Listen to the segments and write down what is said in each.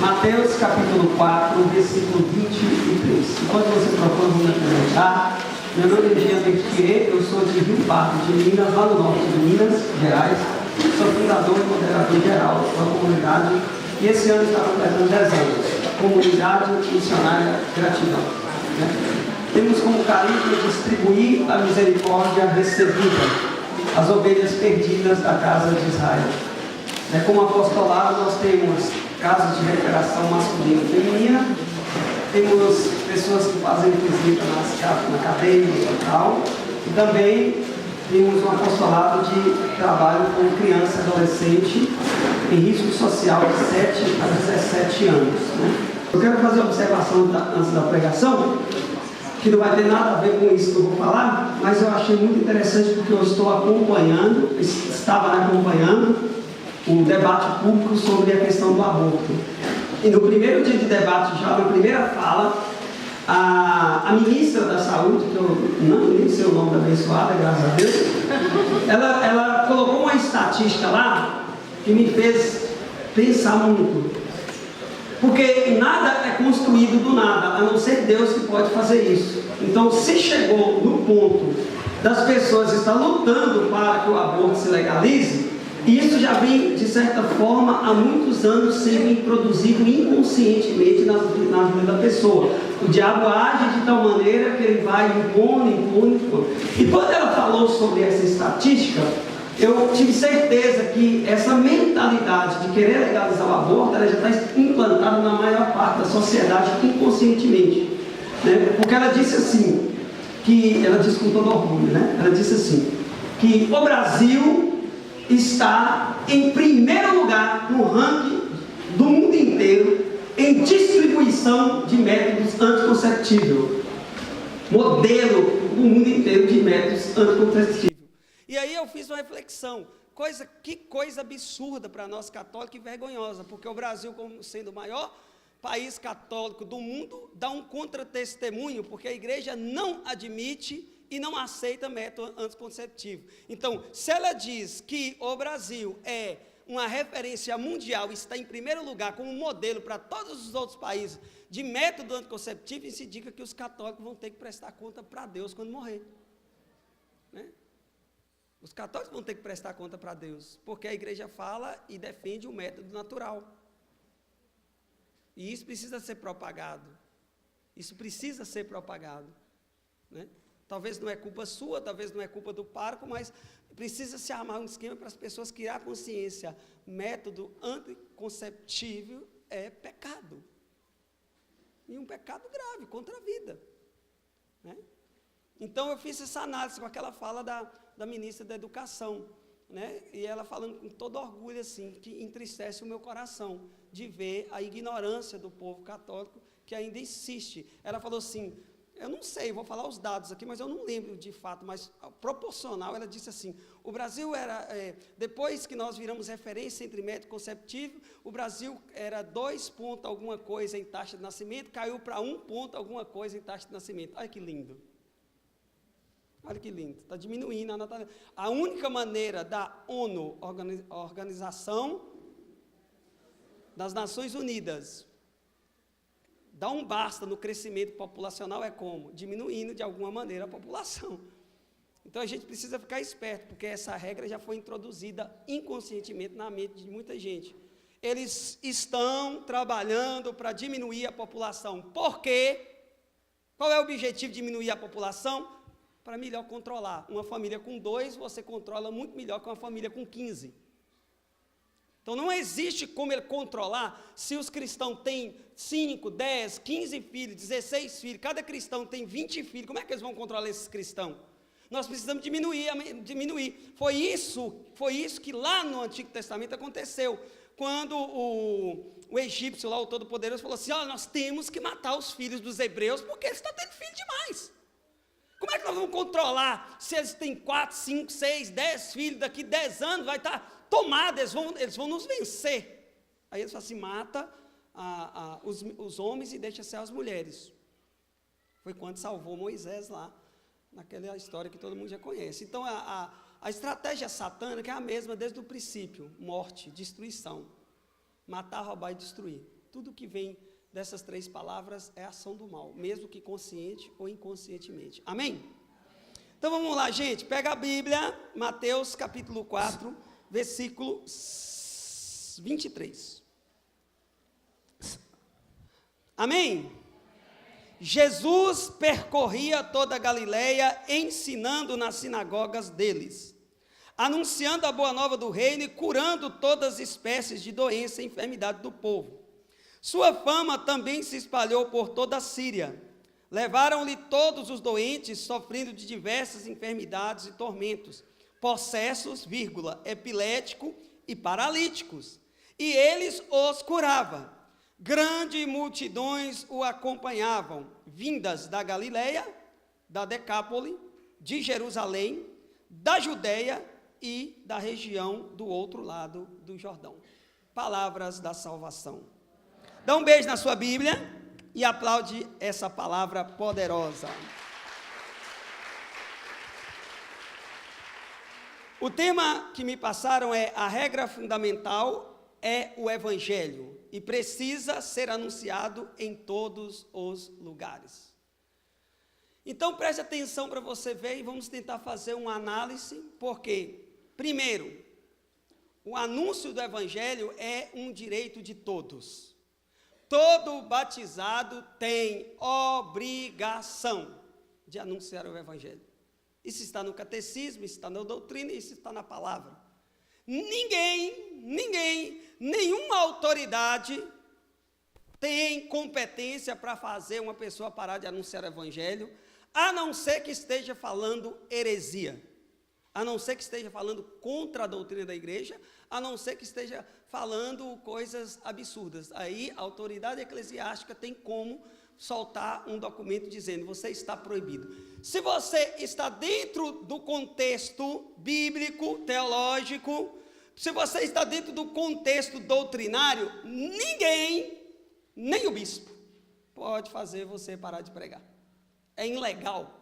Mateus capítulo 4, versículo 23. Enquanto você procura, vou me apresentar. Meu nome é Jean Bertier, eu sou de Rio Pardo, de Minas, lá no norte de Minas Gerais. Sou fundador e moderador geral da comunidade e esse ano está completando 10 anos. Comunidade Missionária Gratidão. Temos como carisma distribuir a misericórdia recebida, as ovelhas perdidas da casa de Israel. Como apostolado, nós temos casas de recreação masculina e feminina, temos pessoas que fazem visita na cadeia, no hospital, e também temos um apostolado de trabalho com criança e adolescente em risco social de 7 a 17 anos. Eu quero fazer uma observação antes da pregação, que não vai ter nada a ver com isso que eu vou falar, mas eu achei muito interessante porque eu estou acompanhando, estava acompanhando o debate público sobre a questão do aborto. E no primeiro dia de debate, já na primeira fala, a ministra da Saúde, que eu nem sei o nome da abençoada, graças a Deus, ela colocou uma estatística lá que me fez pensar muito. Porque nada é construído do nada, a não ser Deus que pode fazer isso. Então, se chegou no ponto das pessoas estar lutando para que o aborto se legalize, e isso já vem, de certa forma, há muitos anos sendo introduzido inconscientemente na vida da pessoa. O diabo age de tal maneira que ele vai impondo. E quando ela falou sobre essa estatística, eu tive certeza que essa mentalidade de querer legalizar o aborto, ela já está implantada na maior parte da sociedade inconscientemente. Porque ela disse assim, ela disse com todo orgulho, ela disse assim, que o Brasil está em primeiro lugar no ranking do mundo inteiro em distribuição de métodos anticonceptivos. Modelo do mundo inteiro de métodos anticonceptivos. E aí eu fiz uma reflexão, que coisa absurda para nós católicos e vergonhosa, porque o Brasil, como sendo o maior país católico do mundo, dá um contra-testemunho, porque a igreja não admite e não aceita método anticonceptivo. Então, se ela diz que o Brasil é uma referência mundial, está em primeiro lugar como modelo para todos os outros países de método anticonceptivo, isso indica que os católicos vão ter que prestar conta para Deus quando morrer. Os católicos vão ter que prestar conta para Deus, porque a igreja fala e defende o método natural. E isso precisa ser propagado. Isso precisa ser propagado. Talvez não é culpa sua, talvez não é culpa do pároco, mas precisa se armar um esquema para as pessoas criar consciência. Método anticonceptivo é pecado. E um pecado grave, contra a vida. Então eu fiz essa análise com aquela fala da ministra da Educação, e ela falando com todo orgulho assim, que entristece o meu coração, de ver a ignorância do povo católico que ainda insiste. Ela falou assim, eu não sei, vou falar os dados aqui, mas eu não lembro de fato, mas proporcional, ela disse assim, o Brasil era, depois que nós viramos referência entre método conceptivo, o Brasil era 2 pontos alguma coisa em taxa de nascimento, caiu para 1 ponto alguma coisa em taxa de nascimento. Olha que lindo. Olha que lindo, está diminuindo a natalidade. A única maneira da ONU, Organização das Nações Unidas, dar um basta no crescimento populacional é como? Diminuindo de alguma maneira a população. Então a gente precisa ficar esperto, porque essa regra já foi introduzida inconscientemente na mente de muita gente. Eles estão trabalhando para diminuir a população. Por quê? Qual é o objetivo de diminuir a população? Para melhor controlar. Uma família com 2, você controla muito melhor que uma família com 15. Então não existe como ele controlar se os cristãos têm 5, 10, 15 filhos, 16 filhos, cada cristão tem 20 filhos, como é que eles vão controlar esses cristãos? Nós precisamos diminuir. Foi isso que lá no Antigo Testamento aconteceu, quando o egípcio lá, o Todo-Poderoso, falou assim, nós temos que matar os filhos dos hebreus, porque eles estão tendo filho demais. Como é que nós vamos controlar se eles têm 4, 5, 6, 10 filhos, daqui 10 anos vai estar tomado, eles vão nos vencer. Aí eles falam assim, mata os homens e deixa ser as mulheres. Foi quando salvou Moisés lá, naquela história que todo mundo já conhece. Então a estratégia satânica é a mesma desde o princípio, morte, destruição. Matar, roubar e destruir. Tudo que vem dessas 3 palavras é ação do mal, mesmo que consciente ou inconscientemente. Amém? Então vamos lá, gente. Pega a Bíblia, Mateus capítulo 4, versículo 23. Amém? Jesus percorria toda a Galileia, ensinando nas sinagogas deles, anunciando a boa nova do reino e curando todas as espécies de doença e enfermidade do povo. Sua fama também se espalhou por toda a Síria. Levaram-lhe todos os doentes, sofrendo de diversas enfermidades e tormentos, possessos, epiléticos e paralíticos, e eles os curava. Grandes multidões o acompanhavam, vindas da Galileia, da Decápole, de Jerusalém, da Judeia e da região do outro lado do Jordão. Palavras da salvação. Dá um beijo na sua Bíblia e aplaude essa palavra poderosa. O tema que me passaram é: a regra fundamental é o Evangelho e precisa ser anunciado em todos os lugares. Então preste atenção para você ver e vamos tentar fazer uma análise, porque, primeiro, o anúncio do Evangelho é um direito de todos. Todo batizado tem obrigação de anunciar o Evangelho. Isso está no catecismo, isso está na doutrina, isso está na palavra. Nenhuma autoridade tem competência para fazer uma pessoa parar de anunciar o Evangelho, a não ser que esteja falando heresia, a não ser que esteja falando contra a doutrina da igreja, a não ser que esteja falando coisas absurdas. Aí a autoridade eclesiástica tem como soltar um documento dizendo: você está proibido. Se você está dentro do contexto bíblico, teológico, se você está dentro do contexto doutrinário, ninguém, nem o bispo, pode fazer você parar de pregar. É ilegal,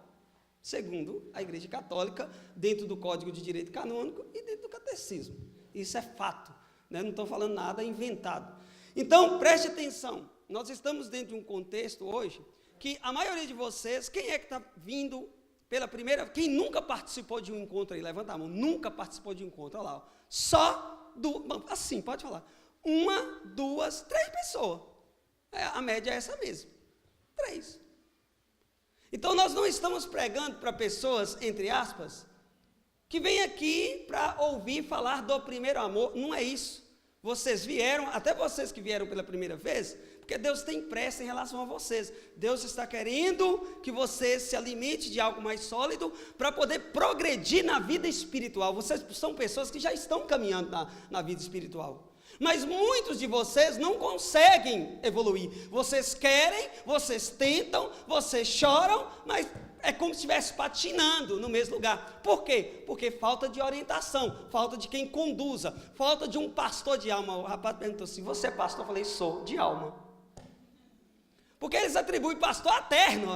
segundo a Igreja Católica, dentro do Código de Direito Canônico e dentro do Catecismo. Isso é fato, né? Não estou falando nada inventado. Então, preste atenção, nós estamos dentro de um contexto hoje que a maioria de vocês, quem é que está vindo pela primeira, quem nunca participou de um encontro aí, levanta a mão, nunca participou de um encontro, olha lá, ó. Só, assim, pode falar, 1, 2, 3 pessoas, a média é essa mesmo, 3. Então nós não estamos pregando para pessoas, entre aspas, que vêm aqui para ouvir falar do primeiro amor, não é isso. Vocês vieram, até vocês que vieram pela primeira vez, porque Deus tem pressa em relação a vocês. Deus está querendo que vocês se alimentem de algo mais sólido para poder progredir na vida espiritual. Vocês são pessoas que já estão caminhando na vida espiritual. Mas muitos de vocês não conseguem evoluir. Vocês querem, vocês tentam, vocês choram, mas é como se estivesse patinando no mesmo lugar. Por quê? Porque falta de orientação, falta de quem conduza, falta de um pastor de alma. O rapaz perguntou assim: você é pastor? Eu falei: sou, de alma. Porque eles atribuem pastor a terno,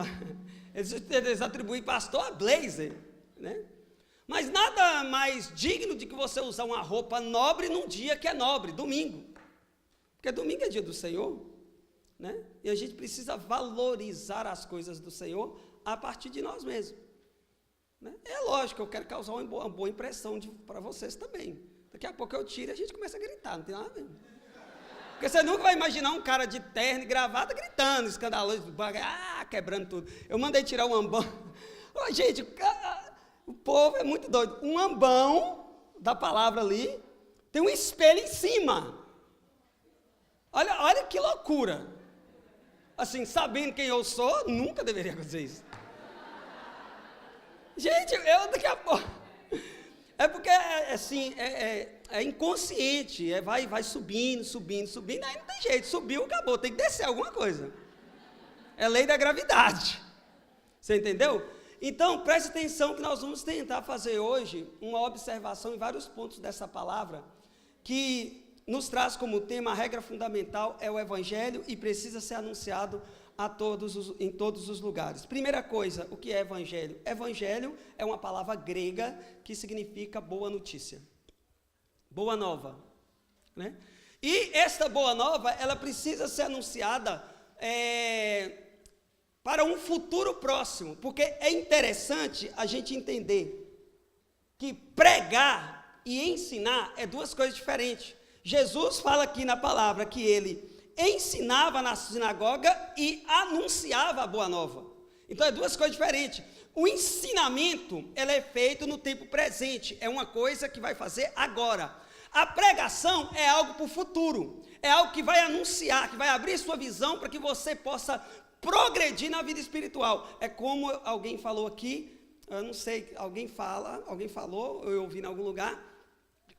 eles atribuem pastor a blazer, né? Mas nada mais digno de que você usar uma roupa nobre num dia que é nobre, domingo. Porque domingo é dia do Senhor, né? E a gente precisa valorizar as coisas do Senhor a partir de nós mesmos, né? É lógico, eu quero causar uma boa impressão para vocês também. Daqui a pouco eu tiro e a gente começa a gritar, não tem nada a ver. Porque você nunca vai imaginar um cara de terno e gravata gritando, escandaloso, quebrando tudo. Eu mandei tirar um ambão. Oh, gente, o povo é muito doido. Um ambão da palavra ali tem um espelho em cima. Olha que loucura. Assim, sabendo quem eu sou, nunca deveria acontecer isso. Gente, eu daqui a pouco... É porque, assim, é inconsciente, vai subindo, aí não tem jeito, subiu, acabou, tem que descer alguma coisa. É lei da gravidade. Você entendeu? Então, preste atenção que nós vamos tentar fazer hoje uma observação em vários pontos dessa palavra, que nos traz como tema: a regra fundamental é o Evangelho e precisa ser anunciado em todos os lugares. Primeira coisa, o que é Evangelho? Evangelho é uma palavra grega que significa boa notícia, boa nova, né? E esta boa nova, ela precisa ser anunciada para um futuro próximo, porque é interessante a gente entender que pregar e ensinar é duas coisas diferentes. Jesus fala aqui na palavra que ele ensinava na sinagoga e anunciava a boa nova. Então é duas coisas diferentes. O ensinamento, ele é feito no tempo presente, é uma coisa que vai fazer agora. A pregação é algo para o futuro, é algo que vai anunciar, que vai abrir sua visão para que você possa progredir na vida espiritual. É como alguém falou aqui, eu não sei, alguém falou, eu ouvi em algum lugar,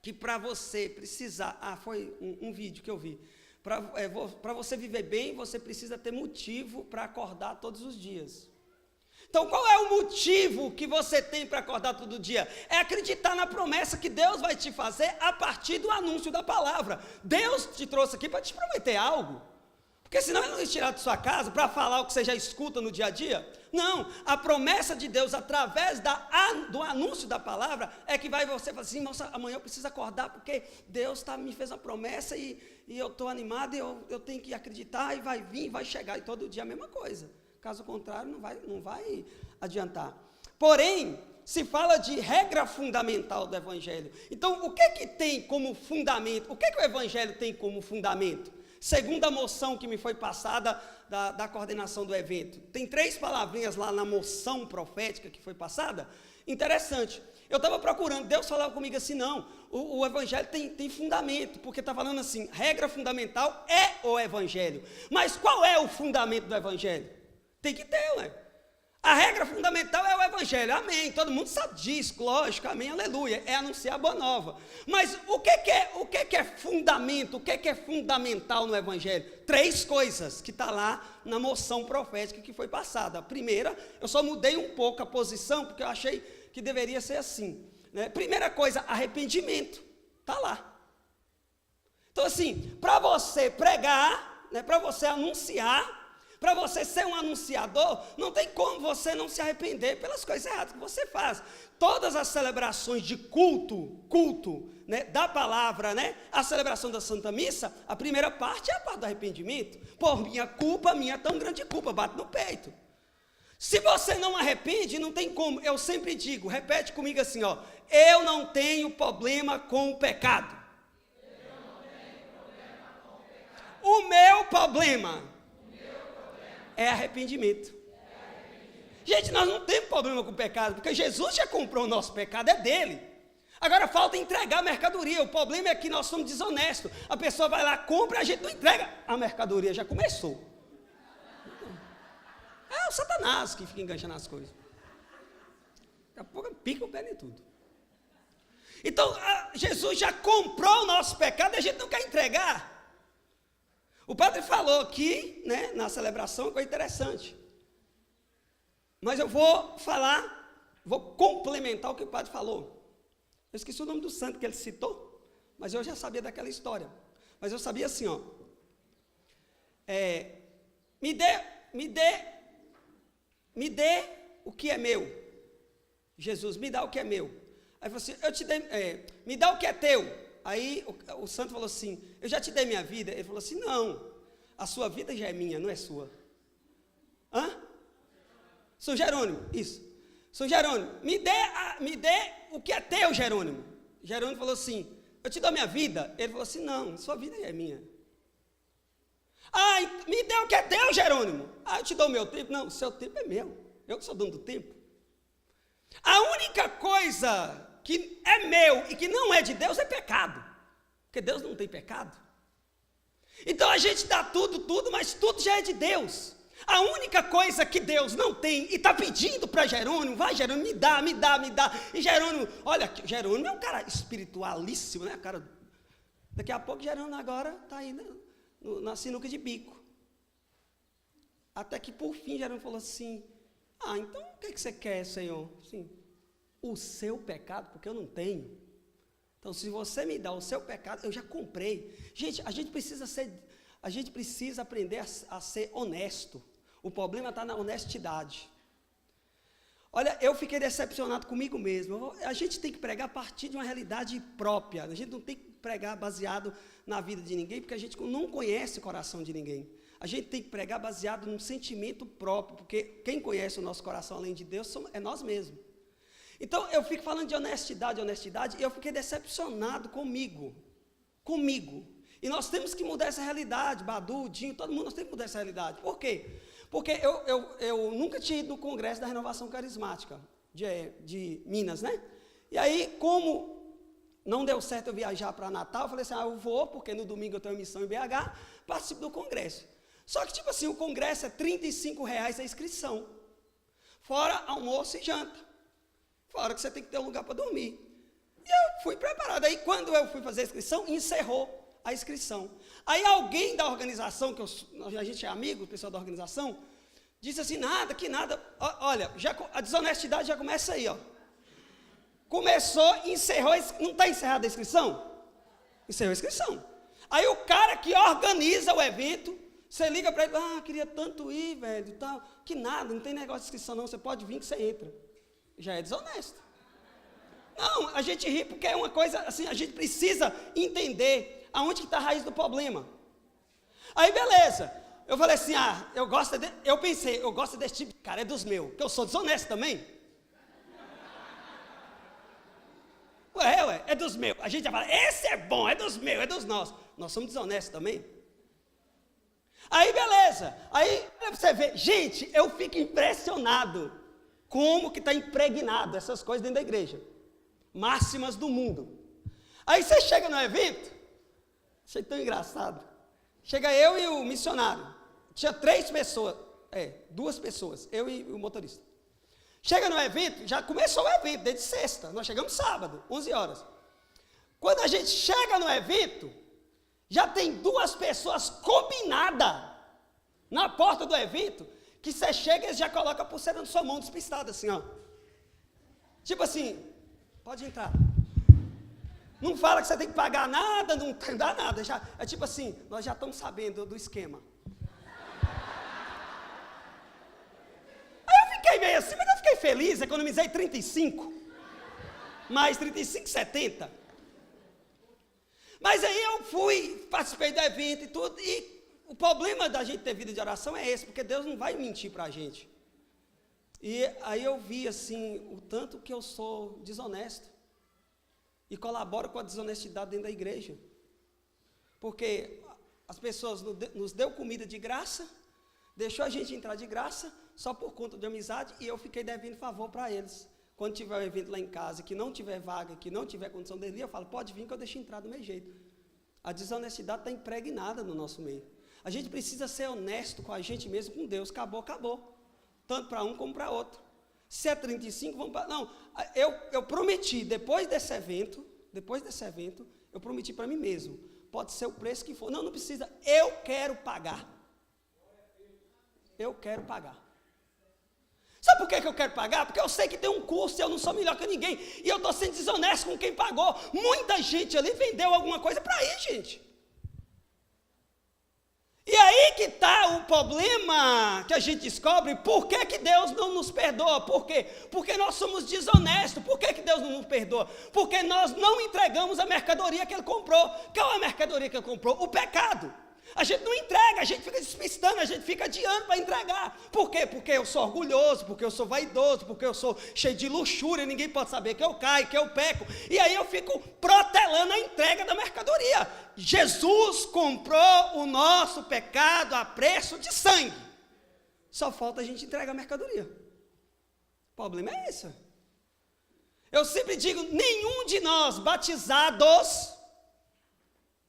que para você precisar, foi um vídeo que eu vi, para você viver bem, você precisa ter motivo para acordar todos os dias. Então, qual é o motivo que você tem para acordar todo dia? É acreditar na promessa que Deus vai te fazer a partir do anúncio da palavra. Deus te trouxe aqui para te prometer algo. Porque senão ele não ia tirar de sua casa para falar o que você já escuta no dia a dia. Não, a promessa de Deus através do anúncio da palavra é que vai você falar assim, nossa, amanhã eu preciso acordar porque Deus me fez uma promessa e eu estou animado e eu tenho que acreditar e vai vir, vai chegar. E todo dia a mesma coisa. Caso contrário, não vai adiantar. Porém, se fala de regra fundamental do Evangelho. Então, o que tem como fundamento? O que o Evangelho tem como fundamento? Segundo a moção que me foi passada da coordenação do evento. Tem 3 palavrinhas lá na moção profética que foi passada. Interessante. Eu estava procurando, Deus falava comigo assim, não, o Evangelho tem fundamento, porque está falando assim, regra fundamental é o Evangelho. Mas qual é o fundamento do Evangelho? Tem que ter, ué. A regra fundamental é o Evangelho, amém, todo mundo sabe disso, lógico, amém, aleluia, é anunciar a boa nova. Mas o que é fundamento, o que é fundamental no Evangelho? 3 coisas que está lá na moção profética que foi passada. A primeira, eu só mudei um pouco a posição, porque eu achei que deveria ser assim, né? Primeira coisa, arrependimento, está lá. Então assim, para você pregar, né, para você anunciar, para você ser um anunciador, não tem como você não se arrepender pelas coisas erradas que você faz. Todas as celebrações de culto, né, da palavra, né, a celebração da Santa Missa, a primeira parte é a parte do arrependimento. Por minha culpa, minha tão grande culpa, bate no peito. Se você não arrepende, não tem como. Eu sempre digo, repete comigo assim, ó, eu não tenho problema com o pecado. O meu problema é arrependimento. Gente, nós não temos problema com o pecado, porque Jesus já comprou o nosso pecado, é dele. Agora falta entregar a mercadoria. O problema é que nós somos desonestos. A pessoa vai lá, compra, a gente não entrega. A mercadoria já começou. É o Satanás que fica enganchando as coisas. Daqui a pouco pica o pé em tudo. Então, Jesus já comprou o nosso pecado e a gente não quer entregar. O padre falou aqui, né, na celebração, coisa interessante. Mas eu vou complementar o que o padre falou. Eu esqueci o nome do santo que ele citou, mas eu já sabia daquela história. Mas eu sabia assim, ó. Me dê o que é meu. Jesus, me dá o que é meu. Aí falou assim, eu te dei, me dá o que é teu. Aí o santo falou assim, eu já te dei minha vida. Ele falou assim, não, a sua vida já é minha, não é sua. São Jerônimo, isso. São Jerônimo, me dê o que é teu, Jerônimo. Jerônimo falou assim, eu te dou minha vida. Ele falou assim, não, sua vida já é minha. Me dê o que é teu, Jerônimo. Eu te dou o meu tempo. Não, o seu tempo é meu, eu que sou dono do tempo. A única coisa que é meu e que não é de Deus é pecado, porque Deus não tem pecado. Então a gente dá tudo, mas tudo já é de Deus. A única coisa que Deus não tem e está pedindo para Jerônimo, vai Jerônimo, me dá. E Jerônimo, olha, Jerônimo é um cara espiritualíssimo, né? Daqui a pouco Jerônimo agora está aí na sinuca de bico. Até que por fim Jerônimo falou assim, então o que você quer, Senhor? Sim. O seu pecado, porque eu não tenho. Então, se você me dá o seu pecado, eu já comprei. Gente, a gente precisa aprender a ser honesto. O problema está na honestidade. Olha, eu fiquei decepcionado comigo mesmo. A gente tem que pregar a partir de uma realidade própria. A gente não tem que pregar baseado na vida de ninguém, porque a gente não conhece o coração de ninguém. A gente tem que pregar baseado num sentimento próprio, porque quem conhece o nosso coração além de Deus é nós mesmos. Então, eu fico falando de honestidade, e eu fiquei decepcionado comigo. E nós temos que mudar essa realidade, Badu, Dinho, todo mundo, nós temos que mudar essa realidade. Por quê? Porque eu nunca tinha ido no Congresso da Renovação Carismática de Minas, né? E aí, como não deu certo eu viajar para Natal, eu falei assim, eu vou, porque no domingo eu tenho missão em BH, participo do Congresso. Só que, tipo assim, o Congresso é R$35 a inscrição, fora almoço e janta, fora que você tem que ter um lugar para dormir. E eu fui preparado. Aí, quando eu fui fazer a inscrição, encerrou a inscrição. Aí, alguém da organização, a gente é amigo, o pessoal da organização, disse assim, nada, olha, a desonestidade já começa aí, ó. Começou, encerrou, não está encerrada a inscrição? Encerrou a inscrição. Aí, o cara que organiza o evento, você liga para ele, queria tanto ir, velho, e tal. Que nada, não tem negócio de inscrição não, você pode vir que você entra. Já é desonesto. Não, a gente ri porque é uma coisa, assim, a gente precisa entender aonde que está a raiz do problema. Aí, beleza, eu falei assim, eu gosto desse tipo de cara, é dos meus, que eu sou desonesto também. Ué, é dos meus. A gente já fala, esse é bom, é dos meus, é dos nossos. Nós somos desonestos também. Aí, beleza. Aí, pra você ver, gente, eu fico impressionado como que está impregnado essas coisas dentro da igreja. Máximas do mundo. Aí você chega no evento, achei tão engraçado. Chega eu e o missionário. Tinha 3 pessoas, 2 pessoas, eu e o motorista. Chega no evento, já começou o evento, desde sexta, nós chegamos sábado, 11 horas. Quando a gente chega no evento, já tem 2 pessoas combinadas na porta do evento, que você chega e eles já colocam a pulseira na sua mão, despistada assim, ó. Tipo assim, pode entrar. Não fala que você tem que pagar nada, não dá nada. É tipo assim, nós já estamos sabendo do esquema. Aí eu fiquei meio assim, mas eu fiquei feliz, economizei 35, mais 35,70. Mas aí eu fui, participei do evento e tudo, e o problema da gente ter vida de oração é esse, porque Deus não vai mentir para a gente. E aí eu vi assim, o tanto que eu sou desonesto, e colaboro com a desonestidade dentro da igreja. Porque as pessoas nos deu comida de graça, deixou a gente entrar de graça, só por conta de amizade, e eu fiquei devendo favor para eles. Quando tiver um evento lá em casa, que não tiver vaga, que não tiver condição dele, eu falo, pode vir que eu deixo entrar do meu jeito. A desonestidade está impregnada no nosso meio. A gente precisa ser honesto com a gente mesmo, com Deus. Acabou. Tanto para um como para outro. Se é 35, vamos para... Não, eu prometi, depois desse evento, eu prometi para mim mesmo. Pode ser o preço que for. Não precisa. Eu quero pagar. Sabe por que eu quero pagar? Porque eu sei que tem um custo, eu não sou melhor que ninguém, e eu estou sendo desonesto com quem pagou. Muita gente ali vendeu alguma coisa para ir, gente. E aí que está o problema que a gente descobre, por que Deus não nos perdoa? Por quê? Porque nós somos desonestos. Por que Deus não nos perdoa? Porque nós não entregamos a mercadoria que Ele comprou. Qual é a mercadoria que Ele comprou? O pecado. A gente não entrega, a gente fica despistando, a gente fica adiando para entregar. Por quê? Porque eu sou orgulhoso, porque eu sou vaidoso, porque eu sou cheio de luxúria, ninguém pode saber que eu caio, que eu peco. E aí eu fico protelando a entrega da mercadoria. Jesus comprou o nosso pecado a preço de sangue. Só falta a gente entregar a mercadoria. O problema é esse. Eu sempre digo, nenhum de nós batizados...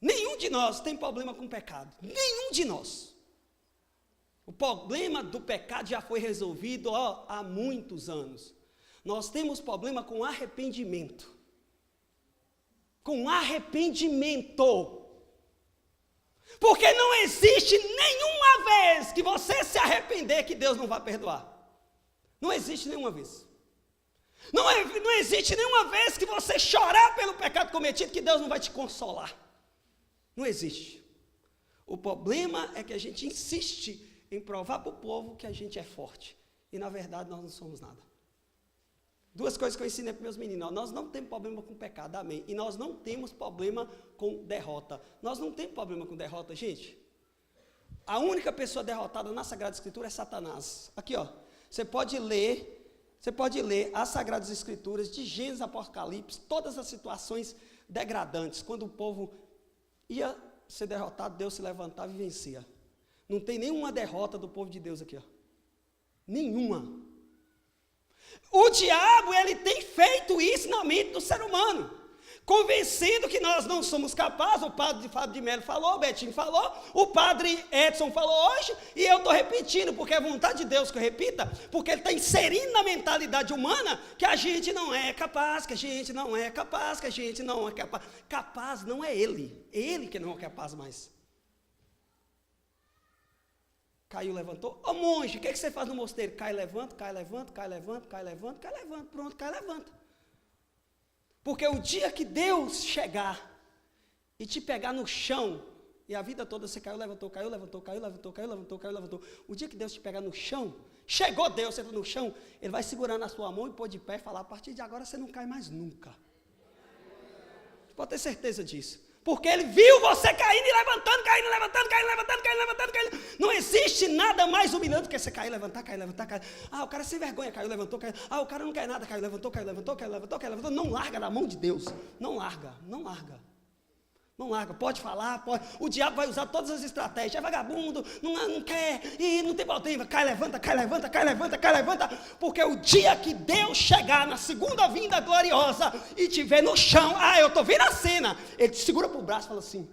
Nenhum de nós tem problema com pecado. Nenhum de nós. O problema do pecado já foi resolvido há muitos anos. Nós temos problema com arrependimento. Com arrependimento. Porque não existe nenhuma vez que você se arrepender que Deus não vai perdoar. Não existe nenhuma vez. Não existe nenhuma vez que você chorar pelo pecado cometido que Deus não vai te consolar. Não existe. O problema é que a gente insiste em provar para o povo que a gente é forte. E na verdade nós não somos nada. Duas coisas que eu ensinei para meus meninos. Ó, nós não temos problema com pecado, amém. E nós não temos problema com derrota. Nós não temos problema com derrota, gente. A única pessoa derrotada na Sagrada Escritura é Satanás. Aqui, ó. Você pode ler as Sagradas Escrituras de Gênesis, Apocalipse, todas as situações degradantes. Quando o povo ia ser derrotado, Deus se levantava e vencia. Não tem nenhuma derrota do povo de Deus aqui, ó. Nenhuma. O diabo, ele tem feito isso na mente do ser humano, convencendo que nós não somos capazes. O padre Fábio de Mello falou, o Betinho falou, o padre Edson falou hoje, e eu estou repetindo, porque é vontade de Deus que eu repita, porque ele está inserindo na mentalidade humana que a gente não é capaz, que a gente não é capaz, que a gente não é capaz. Capaz não é ele que não é capaz mais. Caiu, levantou. Ô monge, o que você faz no mosteiro? Cai, levanta, cai, levanta, cai, levanta, cai, levanta, cai, levanta. Pronto, cai, levanta. Porque o dia que Deus chegar e te pegar no chão, e a vida toda você caiu, levantou, caiu, levantou, caiu, levantou, caiu, levantou, caiu, levantou. O dia que Deus te pegar no chão, chegou Deus, você está no chão, Ele vai segurar na sua mão e pôr de pé e falar, a partir de agora você não cai mais nunca. Você pode ter certeza disso. Porque Ele viu você caindo e levantando, caindo, levantando, caindo, levantando, caindo, levantando, caindo. Não existe nada mais humilhante do que você cair, levantar, cair, levantar, cair. Ah, o cara sem vergonha, caiu, levantou, caiu. Ah, o cara não quer nada, caiu, levantou, caiu, levantou, caiu, levantou, caiu, levantou. Não larga da mão de Deus. Não larga, não larga. Não larga, pode falar, pode. O diabo vai usar todas as estratégias. É vagabundo, não quer, e não tem problema. Cai, levanta, cai, levanta, cai, levanta, cai, levanta. Porque o dia que Deus chegar na segunda vinda gloriosa e te ver no chão, eu estou vendo a cena. Ele te segura por braço e fala assim,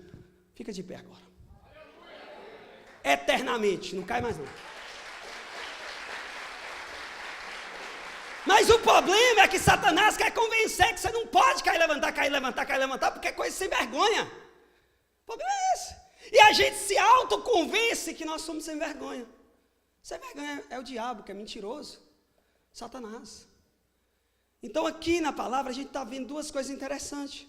fica de pé agora. Eternamente, não cai mais não. Mas o problema é que Satanás quer convencer que você não pode cair, levantar, cair, levantar, cair, levantar, porque é coisa sem vergonha. O problema é esse. E a gente se autoconvence que nós somos sem vergonha. Sem vergonha é o diabo, que é mentiroso. Satanás. Então aqui na palavra a gente está vendo duas coisas interessantes.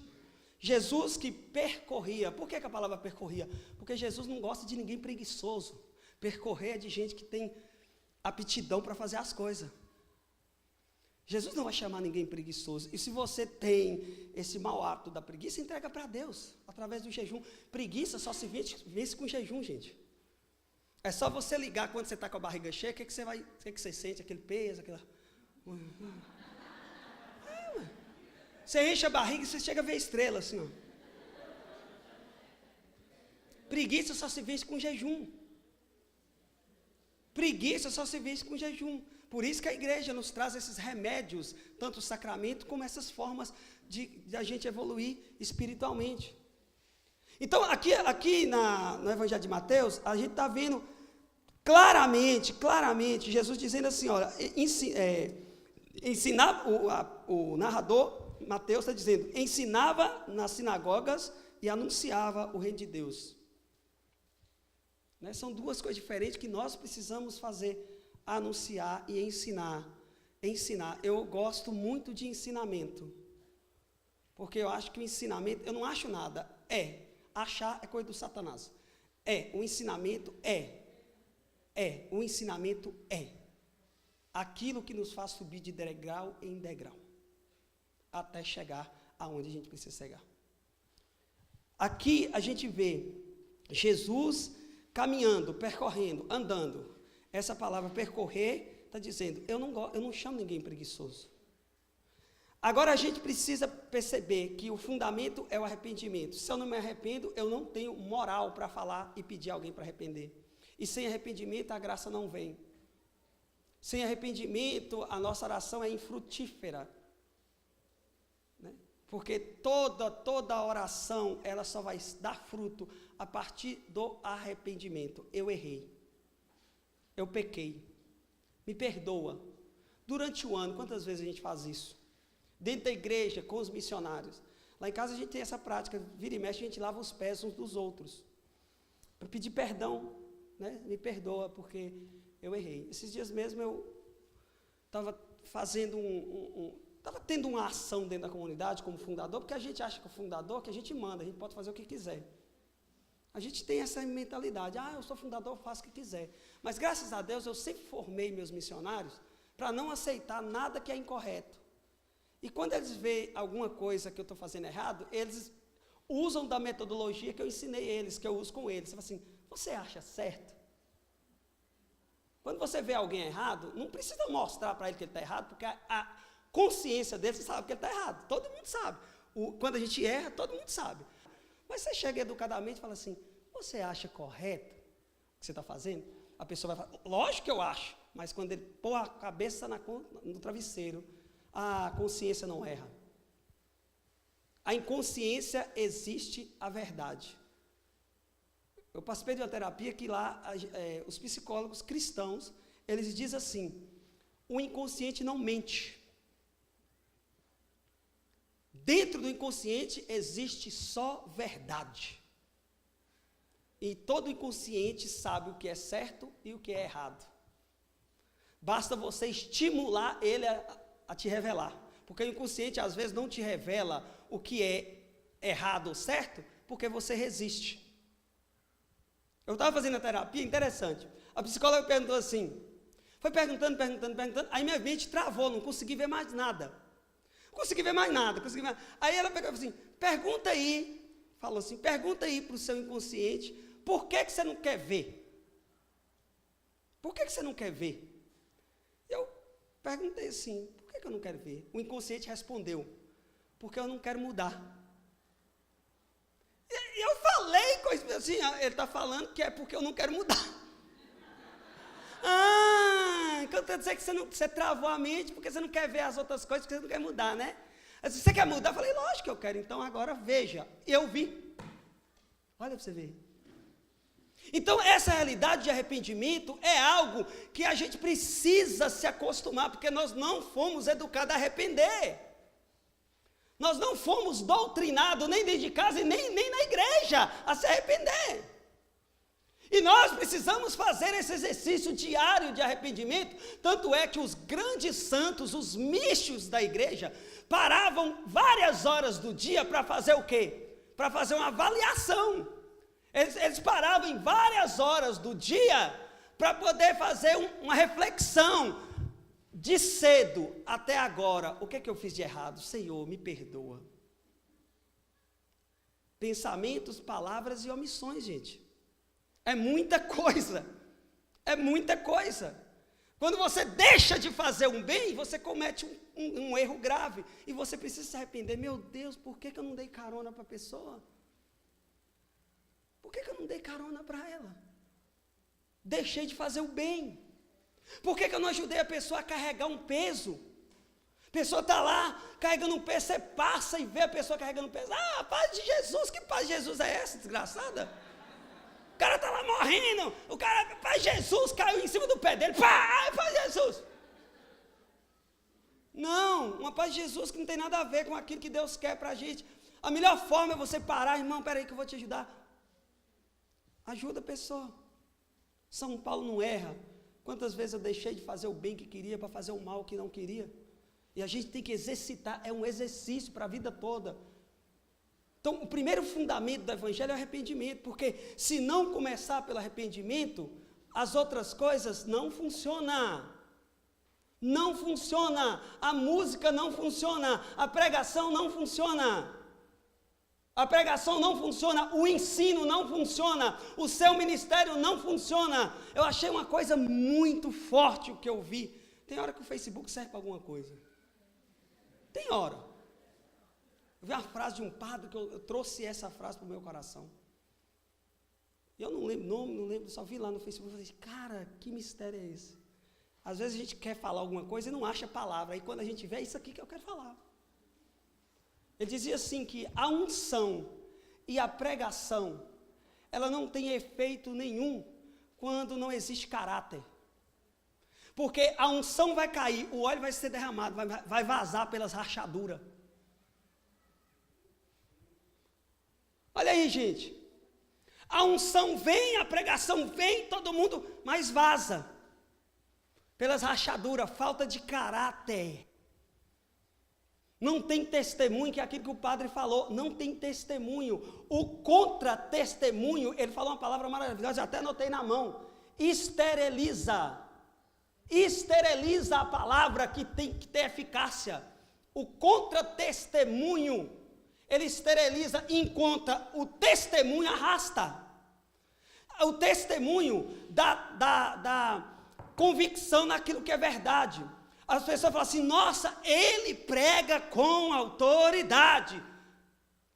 Jesus que percorria. Por que a palavra percorria? Porque Jesus não gosta de ninguém preguiçoso. Percorrer é de gente que tem aptidão para fazer as coisas. Jesus não vai chamar ninguém preguiçoso. E se você tem esse mau hábito da preguiça, entrega para Deus, através do jejum. Preguiça só se vence com jejum, gente. É só você ligar quando você está com a barriga cheia, o que você sente? Aquele peso, aquela... Você enche a barriga e você chega a ver a estrela, assim, ó. Preguiça só se vence com jejum. Preguiça só se vence com jejum. Por isso que a igreja nos traz esses remédios, tanto o sacramento como essas formas de a gente evoluir espiritualmente. Então, aqui no Evangelho de Mateus, a gente está vendo claramente, Jesus dizendo assim, olha, o narrador, Mateus está dizendo, ensinava nas sinagogas e anunciava o reino de Deus. Né? São duas coisas diferentes que nós precisamos fazer. Anunciar e ensinar. Eu gosto muito de ensinamento. Porque eu acho que o ensinamento, eu não acho nada. Achar é coisa do Satanás. O ensinamento o ensinamento é. Aquilo que nos faz subir de degrau em degrau. Até chegar aonde a gente precisa chegar. Aqui a gente vê Jesus caminhando, percorrendo, andando. Essa palavra percorrer está dizendo, eu não chamo ninguém preguiçoso. Agora a gente precisa perceber que o fundamento é o arrependimento. Se eu não me arrependo, eu não tenho moral para falar e pedir alguém para arrepender. E sem arrependimento a graça não vem. Sem arrependimento a nossa oração é infrutífera. Né? Porque toda oração ela só vai dar fruto a partir do arrependimento. Eu errei. Eu pequei, me perdoa. Durante o ano, quantas vezes a gente faz isso? Dentro da igreja, com os missionários. Lá em casa a gente tem essa prática, vira e mexe, a gente lava os pés uns dos outros. Para pedir perdão, né? Me perdoa, porque eu errei. Esses dias mesmo eu estava fazendo estava tendo uma ação dentro da comunidade como fundador, porque a gente acha que o fundador, que a gente manda, a gente pode fazer o que quiser. A gente tem essa mentalidade, eu sou fundador, eu faço o que quiser. Mas graças a Deus eu sempre formei meus missionários para não aceitar nada que é incorreto. E quando eles veem alguma coisa que eu estou fazendo errado, eles usam da metodologia que eu ensinei eles, que eu uso com eles. Você fala assim, você acha certo? Quando você vê alguém errado, não precisa mostrar para ele que ele está errado, porque a consciência dele, você sabe que ele está errado. Todo mundo sabe. Quando a gente erra, todo mundo sabe. Mas você chega educadamente e fala assim, você acha correto o que você está fazendo? A pessoa vai falar, lógico que eu acho. Mas quando ele pôr a cabeça no travesseiro, a consciência não erra. A inconsciência existe a verdade. Eu participei de uma terapia que lá, os psicólogos cristãos, eles dizem assim, o inconsciente não mente. Dentro do inconsciente existe só verdade. E todo inconsciente sabe o que é certo e o que é errado. Basta você estimular ele a te revelar. Porque o inconsciente às vezes não te revela o que é errado ou certo, porque você resiste. Eu estava fazendo a terapia, interessante. A psicóloga perguntou assim, foi perguntando, aí minha mente travou, não consegui ver mais nada. Aí ela pegou assim, pergunta aí para o seu inconsciente, por que você não quer ver? Por que você não quer ver? Eu perguntei assim, por que eu não quero ver? O inconsciente respondeu, porque eu não quero mudar. E eu falei coisa assim, ele está falando que é porque eu não quero mudar. Então quer dizer que você travou a mente porque você não quer ver as outras coisas, porque você não quer mudar, né? Se você quer mudar, eu falei, lógico que eu quero, então agora veja, eu vi. Olha para você ver. Então essa realidade de arrependimento é algo que a gente precisa se acostumar, porque nós não fomos educados a arrepender. Nós não fomos doutrinados nem dentro de casa e nem na igreja a se arrepender. E nós precisamos fazer esse exercício diário de arrependimento, tanto é que os grandes santos, os místicos da igreja, paravam várias horas do dia para fazer o quê? Para fazer uma avaliação. Eles paravam em várias horas do dia para poder fazer uma reflexão. De cedo até agora, o que é que eu fiz de errado? Senhor, me perdoa. Pensamentos, palavras e omissões, gente. É muita coisa. Quando você deixa de fazer um bem, você comete um erro grave. E você precisa se arrepender. Meu Deus, por que eu não dei carona para a pessoa? Por que eu não dei carona para ela? Deixei de fazer o bem. Por que eu não ajudei a pessoa a carregar um peso? A pessoa está lá, carregando um peso, você passa e vê a pessoa carregando um peso. Ah, paz de Jesus, que paz de Jesus é essa, desgraçada? O cara está lá morrendo, paz de Jesus, caiu em cima do pé dele, pá, paz de Jesus. Não, uma paz de Jesus que não tem nada a ver com aquilo que Deus quer para a gente. A melhor forma é você parar, irmão, peraí que eu vou te ajudar. Ajuda a pessoa. São Paulo não erra. Quantas vezes eu deixei de fazer o bem que queria para fazer o mal que não queria? E a gente tem que exercitar, é um exercício para a vida toda. Então, o primeiro fundamento do evangelho é o arrependimento, porque se não começar pelo arrependimento, as outras coisas não funcionam. Não funciona, a música não funciona, a pregação não funciona. A pregação não funciona, o ensino não funciona, o seu ministério não funciona. Eu achei uma coisa muito forte o que eu vi. Tem hora que o Facebook serve para alguma coisa. Tem hora. Eu vi uma frase de um padre que eu trouxe essa frase para o meu coração. E eu não lembro o nome, não lembro, só vi lá no Facebook e falei, cara, que mistério é esse? Às vezes a gente quer falar alguma coisa e não acha a palavra. Aí quando a gente vê, é isso aqui que eu quero falar. Ele dizia assim que a unção e a pregação, ela não tem efeito nenhum quando não existe caráter. Porque a unção vai cair, o óleo vai ser derramado, vai vazar pelas rachaduras. Olha aí, gente. A unção vem, a pregação vem, todo mundo, mas vaza. Pelas rachaduras, falta de caráter. Não tem testemunho, que é aquilo que o padre falou, não tem testemunho. O contra-testemunho, ele falou uma palavra maravilhosa, eu até anotei na mão, esteriliza a palavra que tem que ter eficácia. o contra-testemunho, ele esteriliza enquanto o testemunho arrasta. O testemunho da convicção naquilo que é verdade. As pessoas falam assim, nossa, ele prega com autoridade.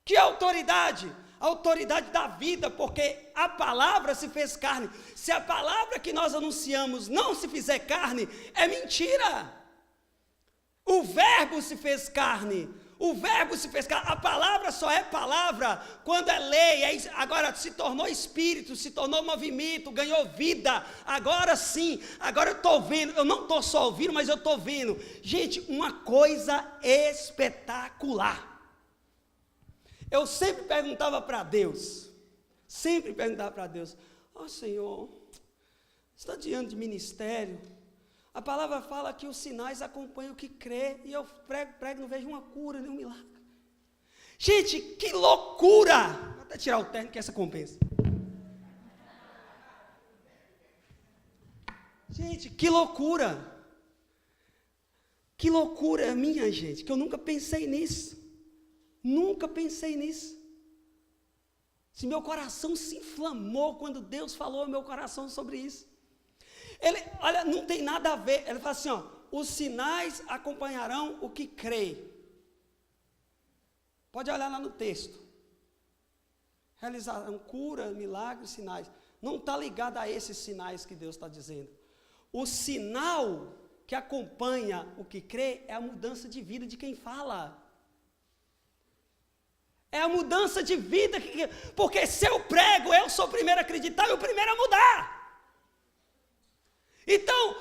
Que autoridade? A autoridade da vida, porque a palavra se fez carne. Se a palavra que nós anunciamos não se fizer carne, é mentira. O verbo se fez carne. O verbo se fez carne. A palavra só é palavra quando é lei. Agora se tornou espírito, se tornou movimento, ganhou vida. Agora sim, agora eu estou vendo. Eu não estou só ouvindo, mas eu estou vendo. Gente, uma coisa espetacular. Eu sempre perguntava para Deus, ó Senhor, está diante de ministério, a palavra fala que os sinais acompanham o que crê, e eu prego, não vejo uma cura, nem um milagre. Gente, que loucura! Vou até tirar o terno que essa compensa. Gente, que loucura! Que loucura minha, gente, que eu nunca pensei nisso. Nunca pensei nisso. Se meu coração se inflamou quando Deus falou ao meu coração sobre isso. Ele, olha, não tem nada a ver. Ele fala assim, ó, os sinais acompanharão o que crê. Pode olhar lá no texto. Realizarão cura, milagres, sinais. Não está ligado a esses sinais que Deus está dizendo. O sinal que acompanha o que crê é a mudança de vida de quem fala. É a mudança de vida, porque se eu prego, eu sou o primeiro a acreditar e o primeiro a mudar. Então,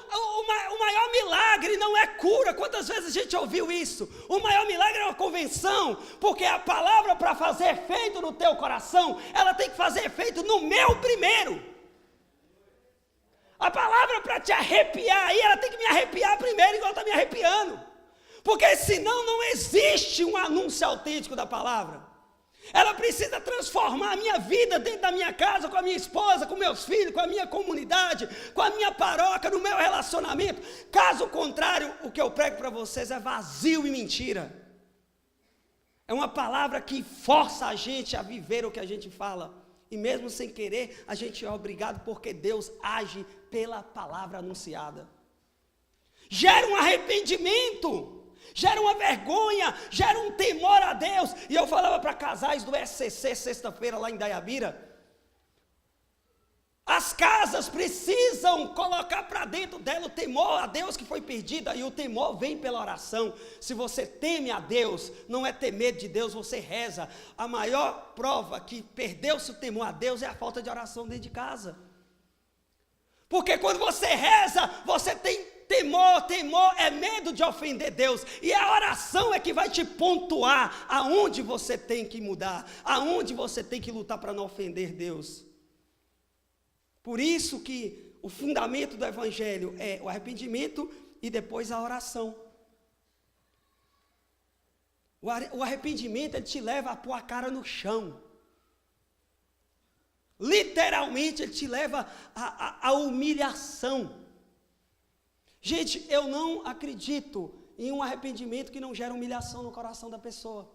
o maior milagre não é cura. Quantas vezes a gente ouviu isso? O maior milagre é uma convenção, porque a palavra para fazer efeito no teu coração, ela tem que fazer efeito no meu primeiro. A palavra para te arrepiar aí, ela tem que me arrepiar primeiro, igual está me arrepiando. Porque senão não existe um anúncio autêntico da palavra. Ela precisa transformar a minha vida dentro da minha casa, com a minha esposa, com meus filhos, com a minha comunidade, com a minha paróquia, no meu relacionamento. Caso contrário, o que eu prego para vocês é vazio e mentira. É uma palavra que força a gente a viver o que a gente fala. E mesmo sem querer, a gente é obrigado porque Deus age pela palavra anunciada. Gera um arrependimento. Gera uma vergonha, gera um temor a Deus. E eu falava para casais do SCC sexta-feira lá em Daiabira. As casas precisam colocar para dentro dela o temor a Deus que foi perdido. E o temor vem pela oração. Se você teme a Deus, não é ter medo de Deus, você reza. A maior prova que perdeu-se o temor a Deus é a falta de oração dentro de casa. Porque quando você reza, você tem temor é medo de ofender Deus, e a oração é que vai te pontuar aonde você tem que mudar, aonde você tem que lutar para não ofender Deus. Por isso que o fundamento do evangelho é o arrependimento e depois a oração. O arrependimento, ele te leva a pôr a cara no chão. Literalmente, ele te leva à humilhação. Gente, eu não acredito em um arrependimento que não gera humilhação no coração da pessoa.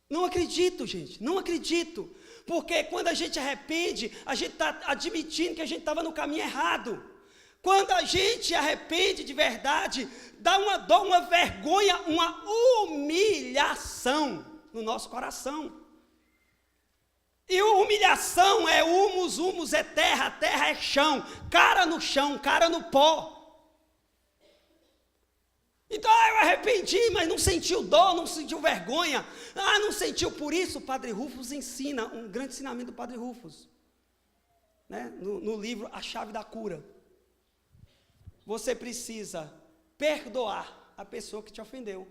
Não acredito, gente, não acredito. Porque quando a gente arrepende, a gente está admitindo que a gente estava no caminho errado. Quando a gente arrepende de verdade, dá uma dor, uma vergonha, uma humilhação no nosso coração. E humilhação é humus, humus é terra, terra é chão, cara no chão, cara no pó. Então, eu arrependi, mas não sentiu dor, não sentiu vergonha. Não sentiu. Por isso, o Padre Rufus ensina, um grande ensinamento do Padre Rufus, né? No livro A Chave da Cura. Você precisa perdoar a pessoa que te ofendeu,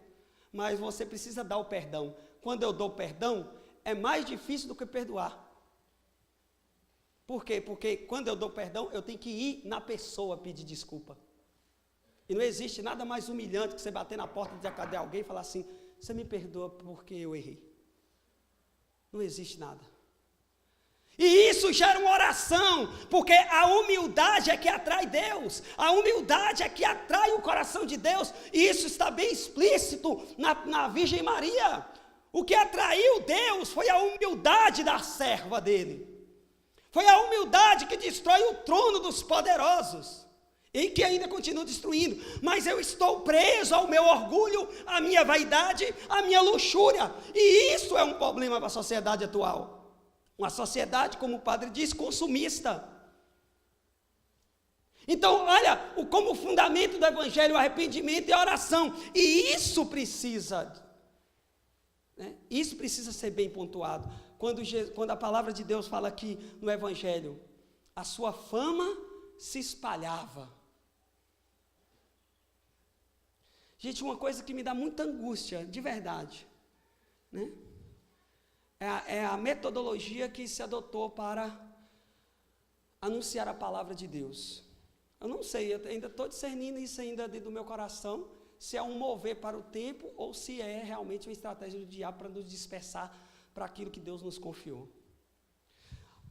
mas você precisa dar o perdão. Quando eu dou perdão, é mais difícil do que perdoar. Por quê? Porque quando eu dou perdão, eu tenho que ir na pessoa pedir desculpa. E não existe nada mais humilhante que você bater na porta de alguém e falar assim, você me perdoa porque eu errei. Não existe nada. E isso gera uma oração, porque a humildade é que atrai Deus, a humildade é que atrai o coração de Deus, e isso está bem explícito na Virgem Maria. O que atraiu Deus foi a humildade da serva dele, foi a humildade que destrói o trono dos poderosos, e que ainda continua destruindo, mas eu estou preso ao meu orgulho, à minha vaidade, à minha luxúria, e isso é um problema para a sociedade atual. Uma sociedade, como o padre diz, consumista. Então, olha, como o fundamento do evangelho, o arrependimento e a oração. E isso precisa ser bem pontuado. Quando a palavra de Deus fala aqui no evangelho, a sua fama se espalhava. Gente, uma coisa que me dá muita angústia, de verdade, né? É a metodologia que se adotou para anunciar a palavra de Deus. Eu não sei, eu ainda estou discernindo isso ainda dentro do meu coração, se é um mover para o tempo ou se é realmente uma estratégia do diabo para nos dispersar para aquilo que Deus nos confiou.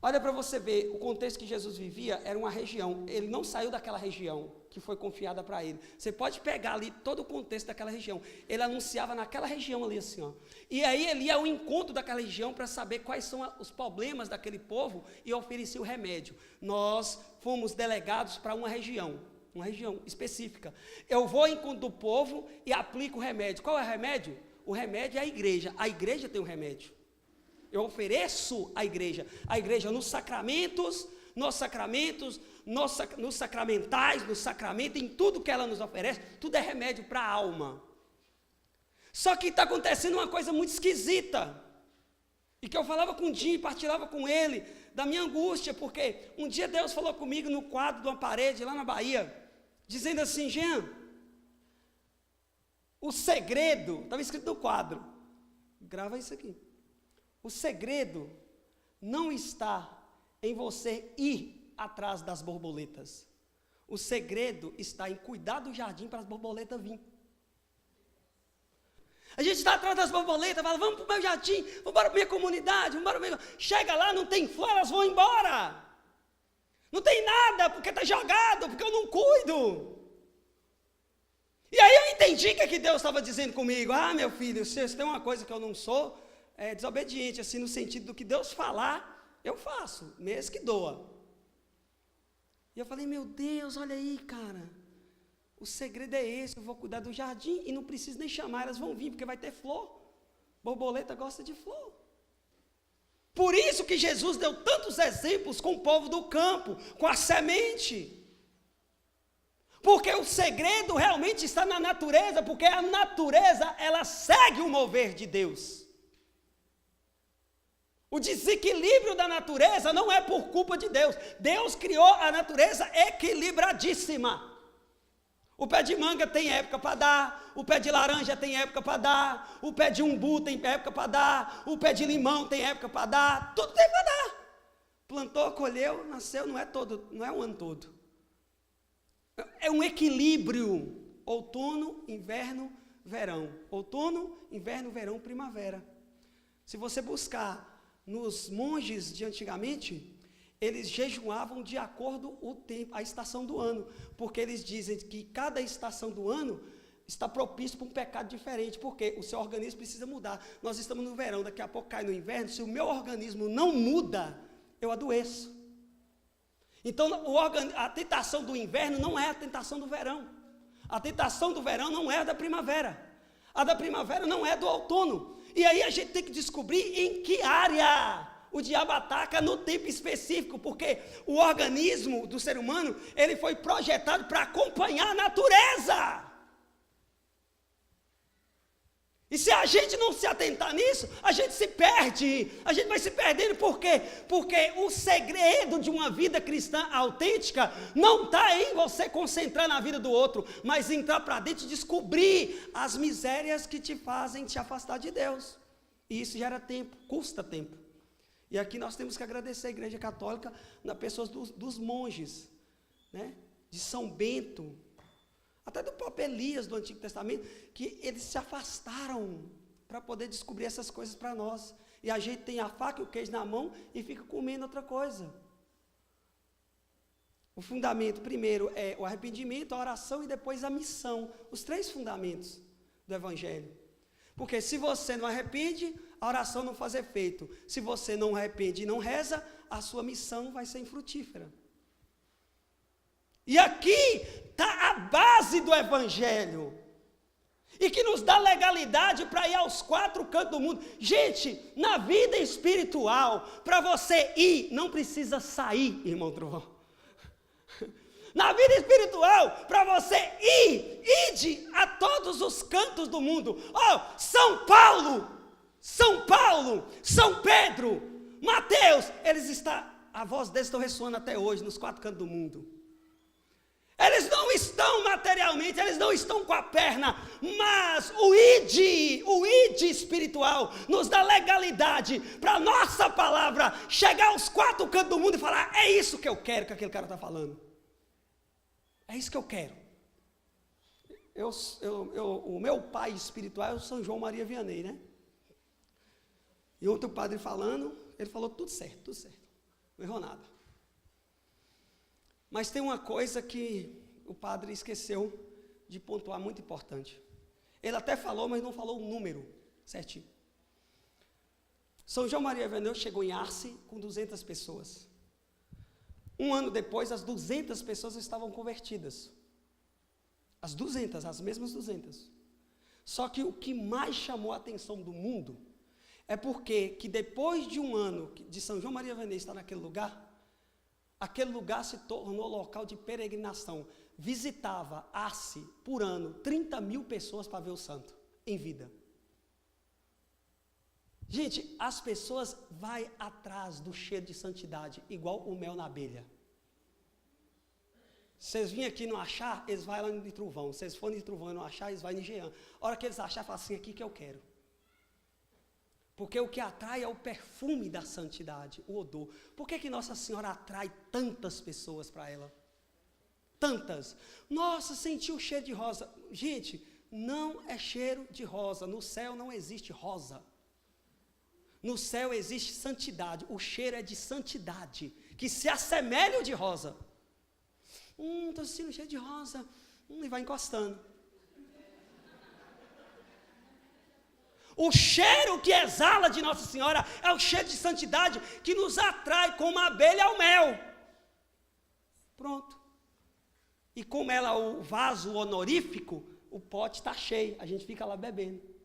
Olha para você ver, o contexto que Jesus vivia era uma região, ele não saiu daquela região que foi confiada para ele. Você pode pegar ali todo o contexto daquela região, ele anunciava naquela região ali assim, ó. E aí ele ia ao encontro daquela região para saber quais são os problemas daquele povo e oferecia o remédio. Nós fomos delegados para uma região específica. Eu vou ao encontro do povo e aplico o remédio. Qual é o remédio? O remédio é a igreja tem o remédio. Eu ofereço à igreja nos sacramentos, nos sacramentais, no sacramento, em tudo que ela nos oferece, tudo é remédio para a alma. Só que está acontecendo uma coisa muito esquisita, e que eu falava com o Dinho, partilhava com ele, da minha angústia, porque um dia Deus falou comigo no quadro de uma parede, lá na Bahia, dizendo assim: Jean, o segredo, estava escrito no quadro, grava isso aqui. O segredo não está em você ir atrás das borboletas. O segredo está em cuidar do jardim para as borboletas virem. A gente está atrás das borboletas, fala, vamos para o meu jardim, vamos para a minha comunidade, vamos para o meu... Chega lá, não tem flor, elas vão embora. Não tem nada, porque está jogado, porque eu não cuido. E aí eu entendi o que Deus estava dizendo comigo. Ah, meu filho, se tem uma coisa que eu não sou... desobediente, assim, no sentido do que Deus falar, eu faço, mesmo que doa. E eu falei, meu Deus, olha aí, cara, o segredo é esse, eu vou cuidar do jardim e não preciso nem chamar, elas vão vir, porque vai ter flor. Borboleta gosta de flor. Por isso que Jesus deu tantos exemplos com o povo do campo, com a semente. Porque o segredo realmente está na natureza, porque a natureza, ela segue o mover de Deus. O desequilíbrio da natureza não é por culpa de Deus. Deus criou a natureza equilibradíssima. O pé de manga tem época para dar, o pé de laranja tem época para dar, o pé de umbu tem época para dar, o pé de limão tem época para dar, tudo tem para dar. Plantou, colheu, nasceu, não é o ano todo. É um equilíbrio. Outono, inverno, verão. Outono, inverno, verão, primavera. Se você buscar nos monges de antigamente, eles jejuavam de acordo com o tempo, a estação do ano, porque eles dizem que cada estação do ano está propício para um pecado diferente, porque o seu organismo precisa mudar. Nós estamos no verão, daqui a pouco cai no inverno, se o meu organismo não muda, eu adoeço. Então a tentação do inverno não é a tentação do verão, a tentação do verão não é a da primavera, a da primavera não é do outono. E aí a gente tem que descobrir em que área o diabo ataca no tempo específico, porque o organismo do ser humano, ele foi projetado para acompanhar a natureza. E se a gente não se atentar nisso, a gente se perde, a gente vai se perdendo, por quê? Porque o segredo de uma vida cristã autêntica não está em você concentrar na vida do outro, mas entrar para dentro e descobrir as misérias que te fazem te afastar de Deus. E isso gera tempo, custa tempo. E aqui nós temos que agradecer a Igreja Católica nas pessoas dos monges, né? De São Bento, até do próprio Elias do Antigo Testamento, que eles se afastaram para poder descobrir essas coisas para nós. e a gente tem a faca e o queijo na mão e fica comendo outra coisa. O fundamento primeiro é o arrependimento, a oração e depois a missão. Os 3 fundamentos do Evangelho. Porque se você não arrepende, a oração não faz efeito. Se você não arrepende e não reza, a sua missão vai ser infrutífera. E aqui está a base do Evangelho. E que nos dá legalidade para ir aos 4 cantos do mundo. Gente, na vida espiritual, para você ir, não precisa sair, irmão Trovão. Na vida espiritual, para você ir, ide a todos os cantos do mundo. Oh, São Paulo, São Pedro, Mateus, a voz deles está ressoando até hoje, nos 4 cantos do mundo. Eles não estão materialmente, eles não estão com a perna, mas o id espiritual nos dá legalidade para a nossa palavra chegar aos 4 cantos do mundo e falar, é isso que eu quero que aquele cara está falando. É isso que eu quero. O meu pai espiritual é o São João Maria Vianney, né? E ontem o padre falando, ele falou tudo certo, não errou nada. Mas tem uma coisa que o padre esqueceu de pontuar, muito importante. Ele até falou, mas não falou o número certinho. São João Maria Vianney chegou em Arce com 200 pessoas. Um ano depois, as 200 pessoas estavam convertidas. As mesmas 200. Só que o que mais chamou a atenção do mundo é porque que depois de um ano de São João Maria Vianney estar naquele lugar se tornou local de peregrinação. Visitava Arce, por ano, 30 mil pessoas para ver o santo, em vida. Gente, as pessoas vão atrás do cheiro de santidade, igual o mel na abelha. Vocês vêm aqui e não achar, eles vão lá em Truvão. Se eles forem em Truvão e não achar, eles vão em Jean. A hora que eles acharem, falam assim, aqui que eu quero. Porque o que atrai é o perfume da santidade, o odor. Por que Nossa Senhora atrai tantas pessoas para ela? Tantas. Nossa, senti o cheiro de rosa. Gente, não é cheiro de rosa. No céu não existe rosa. No céu existe santidade. O cheiro é de santidade, que se assemelha ao de rosa. Estou sentindo cheiro de rosa. E vai encostando. O cheiro que exala de Nossa Senhora é o cheiro de santidade que nos atrai como a abelha ao mel. Pronto. E como ela é o vaso honorífico, o pote está cheio, a gente fica lá bebendo.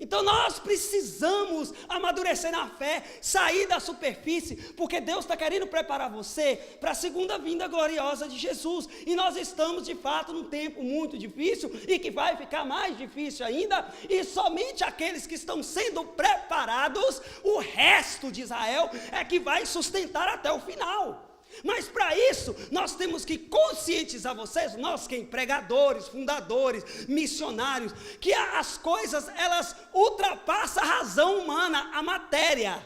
Então nós precisamos amadurecer na fé, sair da superfície, porque Deus está querendo preparar você para a segunda vinda gloriosa de Jesus. E nós estamos de fato num tempo muito difícil e que vai ficar mais difícil ainda. E somente aqueles que estão sendo preparados, o resto de Israel, é que vai sustentar até o final. Mas para isso, nós temos que conscientizar vocês, nós quem? Pregadores, fundadores, missionários, que as coisas, elas ultrapassam a razão humana, a matéria.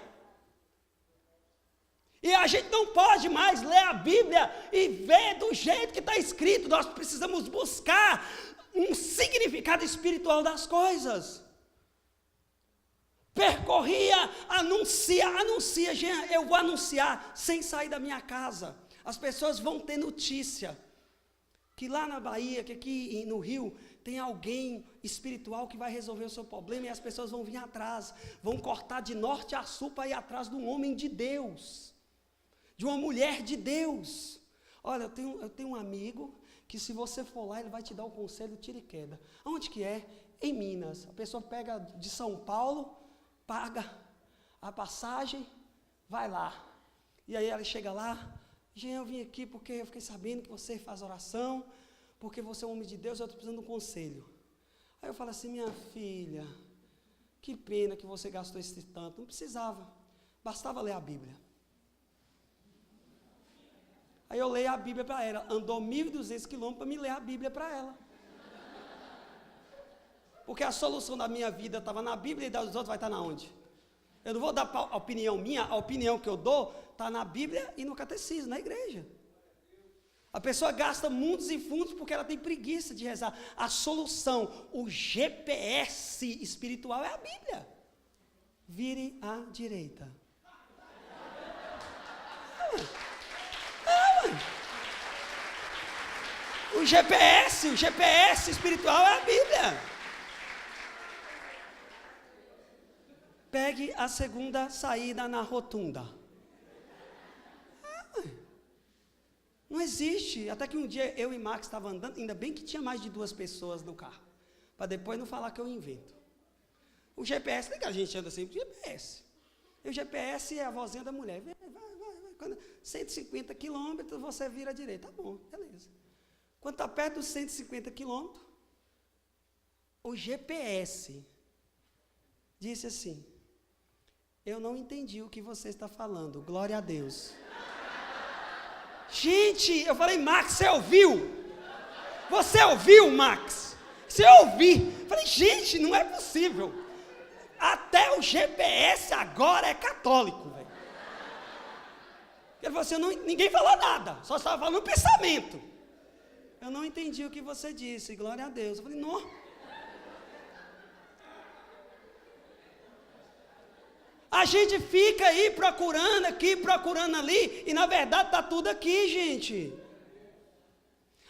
E a gente não pode mais ler a Bíblia e ver do jeito que está escrito, nós precisamos buscar um significado espiritual das coisas. Percorria, anuncia, Jean, eu vou anunciar sem sair da minha casa. As pessoas vão ter notícia que lá na Bahia, que aqui no Rio, tem alguém espiritual que vai resolver o seu problema e as pessoas vão vir atrás, vão cortar de norte a sul para ir atrás de um homem de Deus, de uma mulher de Deus. Olha, eu tenho um amigo que se você for lá, ele vai te dar o conselho tira e queda. Aonde que é? Em Minas. A pessoa pega de São Paulo, paga a passagem, vai lá. E aí ela chega lá, Jean, eu vim aqui porque eu fiquei sabendo que você faz oração, porque você é um homem de Deus, eu estou precisando de um conselho. Aí eu falo assim, minha filha, que pena que você gastou esse tanto, não precisava, bastava ler a Bíblia. Aí eu leio a Bíblia para ela, andou 1.200 quilômetros para me ler a Bíblia para ela. Porque a solução da minha vida estava na Bíblia e das outros vai estar na onde? Eu não vou dar a opinião minha, a opinião que eu dou está na Bíblia e no catecismo, na igreja. A pessoa gasta mundos e fundos porque ela tem preguiça de rezar. A solução, o GPS espiritual é a Bíblia. vire à direita. O GPS espiritual é a Bíblia. Pegue a segunda saída na rotunda. Não existe. Até que um dia eu e Max estavam andando, ainda bem que tinha mais de 2 pessoas no carro, para depois não falar que eu invento. O GPS, nem que a gente anda sempre de GPS. E o GPS é a vozinha da mulher. Vai. Quando 150 quilômetros, você vira à direita. Tá bom, beleza. Quando está perto dos 150 quilômetros, o GPS disse assim: eu não entendi o que você está falando, glória a Deus. Gente, eu falei, Max, você ouviu? Você ouviu, Max? Você ouviu? Eu falei, gente, não é possível. Até o GPS agora é católico, velho. Ele falou assim, ninguém falou nada, só estava falando pensamento. Eu não entendi o que você disse, glória a Deus. Eu falei, não. A gente fica aí procurando aqui, procurando ali, e na verdade está tudo aqui, gente.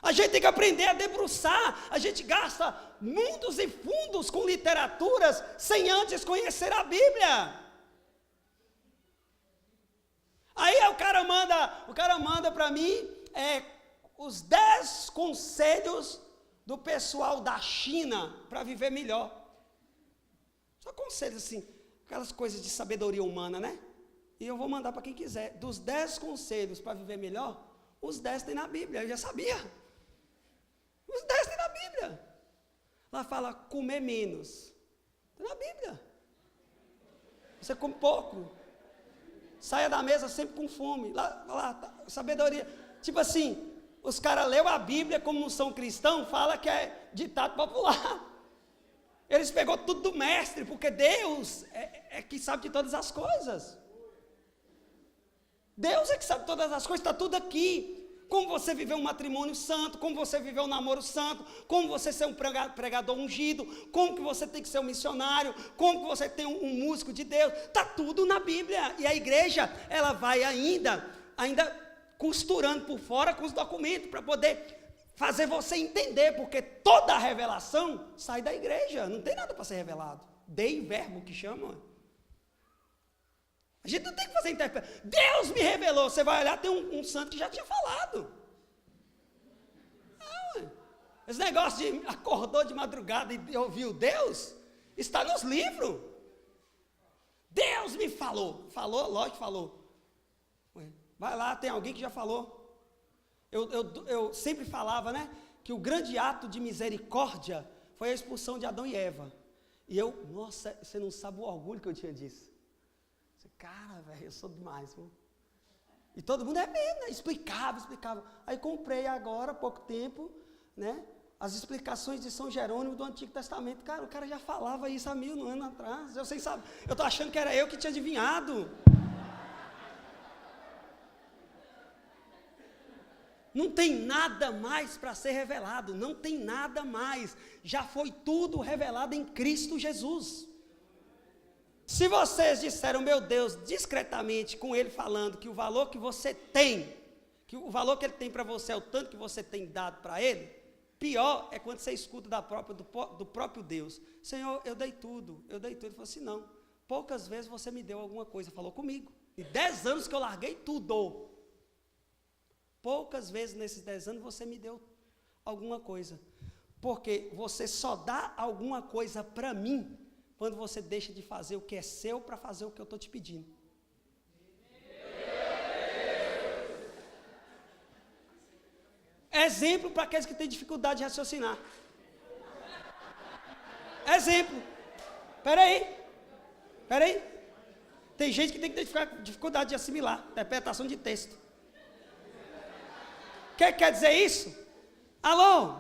A gente tem que aprender a debruçar, a gente gasta mundos e fundos com literaturas, sem antes conhecer a Bíblia. Aí o cara manda para mim os 10 conselhos do pessoal da China para viver melhor. Só conselhos assim. Aquelas coisas de sabedoria humana, né? E eu vou mandar para quem quiser. Dos 10 conselhos para viver melhor, os 10 tem na Bíblia, eu já sabia. Os 10 tem na Bíblia. Lá fala comer menos. Tem na Bíblia. Você come pouco. Saia da mesa sempre com fome. Lá, sabedoria. Tipo assim, os caras leu a Bíblia, como não são cristãos, fala que é ditado popular. Eles pegou tudo do mestre, porque Deus é que sabe de todas as coisas. Deus é que sabe de todas as coisas, está tudo aqui. Como você viver um matrimônio santo, como você viver um namoro santo, como você ser um pregador ungido, como que você tem que ser um missionário, como que você tem um músico de Deus, está tudo na Bíblia. E a igreja, ela vai ainda costurando por fora com os documentos, para poder fazer você entender, porque toda a revelação sai da igreja, não tem nada para ser revelado. Dei verbo que chama. A gente não tem que fazer interpretação. Deus me revelou, você vai olhar, tem um santo que já tinha falado. Esse negócio de acordou de madrugada e ouviu Deus, está nos livros. Deus me falou, lógico que falou. Vai lá, tem alguém que já falou. Eu sempre falava, né, que o grande ato de misericórdia foi a expulsão de Adão e Eva. E nossa, você não sabe o orgulho que eu tinha disso. Cara, velho, eu sou demais, viu? E todo mundo mesmo, né? Explicava. Aí comprei agora, há pouco tempo, né, as explicações de São Jerônimo do Antigo Testamento. Cara, o cara já falava isso há 1000 anos atrás. Eu estou achando que era eu que tinha adivinhado. Não tem nada mais para ser revelado, não tem nada mais. Já foi tudo revelado em Cristo Jesus. Se vocês disseram, meu Deus, discretamente, com ele falando que o valor que você tem, que o valor que ele tem para você é o tanto que você tem dado para ele, pior é quando você escuta do próprio Deus. Senhor, eu dei tudo. Ele falou assim, não, poucas vezes você me deu alguma coisa, falou comigo. E 10 anos que eu larguei tudo. Poucas vezes nesses 10 anos você me deu alguma coisa. Porque você só dá alguma coisa para mim quando você deixa de fazer o que é seu para fazer o que eu estou te pedindo. Exemplo para aqueles que têm dificuldade de raciocinar. Exemplo. Peraí. Tem gente que tem que ter dificuldade de assimilar. Interpretação de texto. O que quer dizer isso? Alô?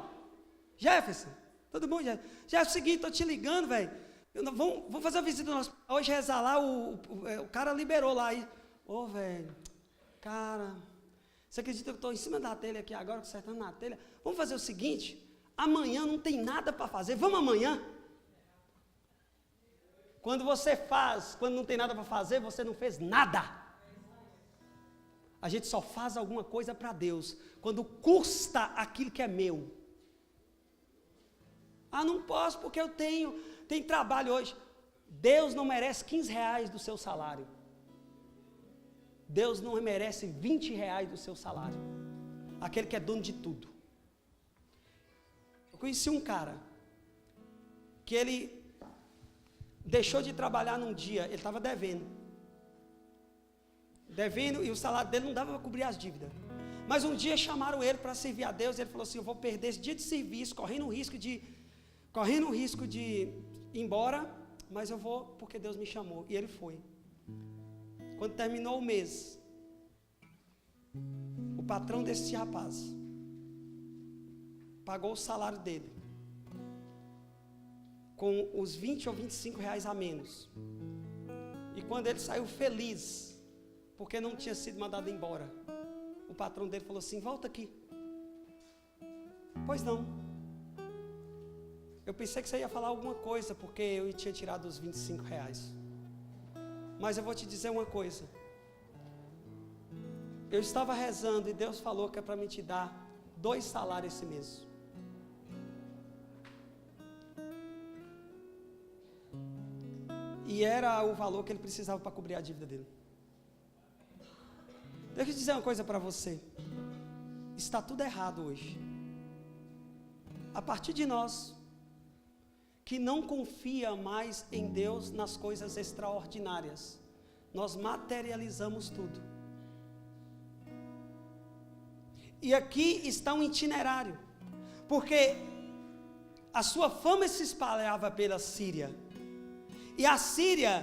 Jefferson? Tudo bom, Jefferson? Já é o seguinte, estou te ligando, velho. Vamos fazer uma visita nossa. Hoje rezar lá, o cara liberou lá. Velho, cara, você acredita que eu estou em cima da telha aqui agora, consertando na telha? Vamos fazer o seguinte, amanhã não tem nada para fazer, vamos amanhã? Quando você faz, quando não tem nada para fazer, você não fez nada. A gente só faz alguma coisa para Deus quando custa aquilo que é meu. Ah, não posso porque eu tenho trabalho hoje. Deus não merece 15 reais do seu salário. Deus não merece 20 reais do seu salário. Aquele que é dono de tudo. Eu conheci um cara que ele deixou de trabalhar num dia, ele estava devendo e o salário dele não dava para cobrir as dívidas. Mas um dia chamaram ele para servir a Deus, ele falou assim: eu vou perder esse dia de serviço, correndo o risco de ir embora, mas eu vou porque Deus me chamou. E ele foi. Quando terminou o mês, o patrão desse rapaz pagou o salário dele com os 20 ou 25 reais a menos. E quando ele saiu feliz, porque não tinha sido mandado embora, o patrão dele falou assim: volta aqui. Pois não. Eu pensei que você ia falar alguma coisa, porque eu tinha tirado os 25 reais. Mas eu vou te dizer uma coisa. Eu estava rezando e Deus falou que é para me te dar 2 salários esse mês. E era o valor que ele precisava para cobrir a dívida dele. Deixa eu dizer uma coisa para você. Está tudo errado hoje. A partir de nós, que não confia mais em Deus nas coisas extraordinárias, nós materializamos tudo. E aqui está um itinerário, porque a sua fama se espalhava pela Síria, e a Síria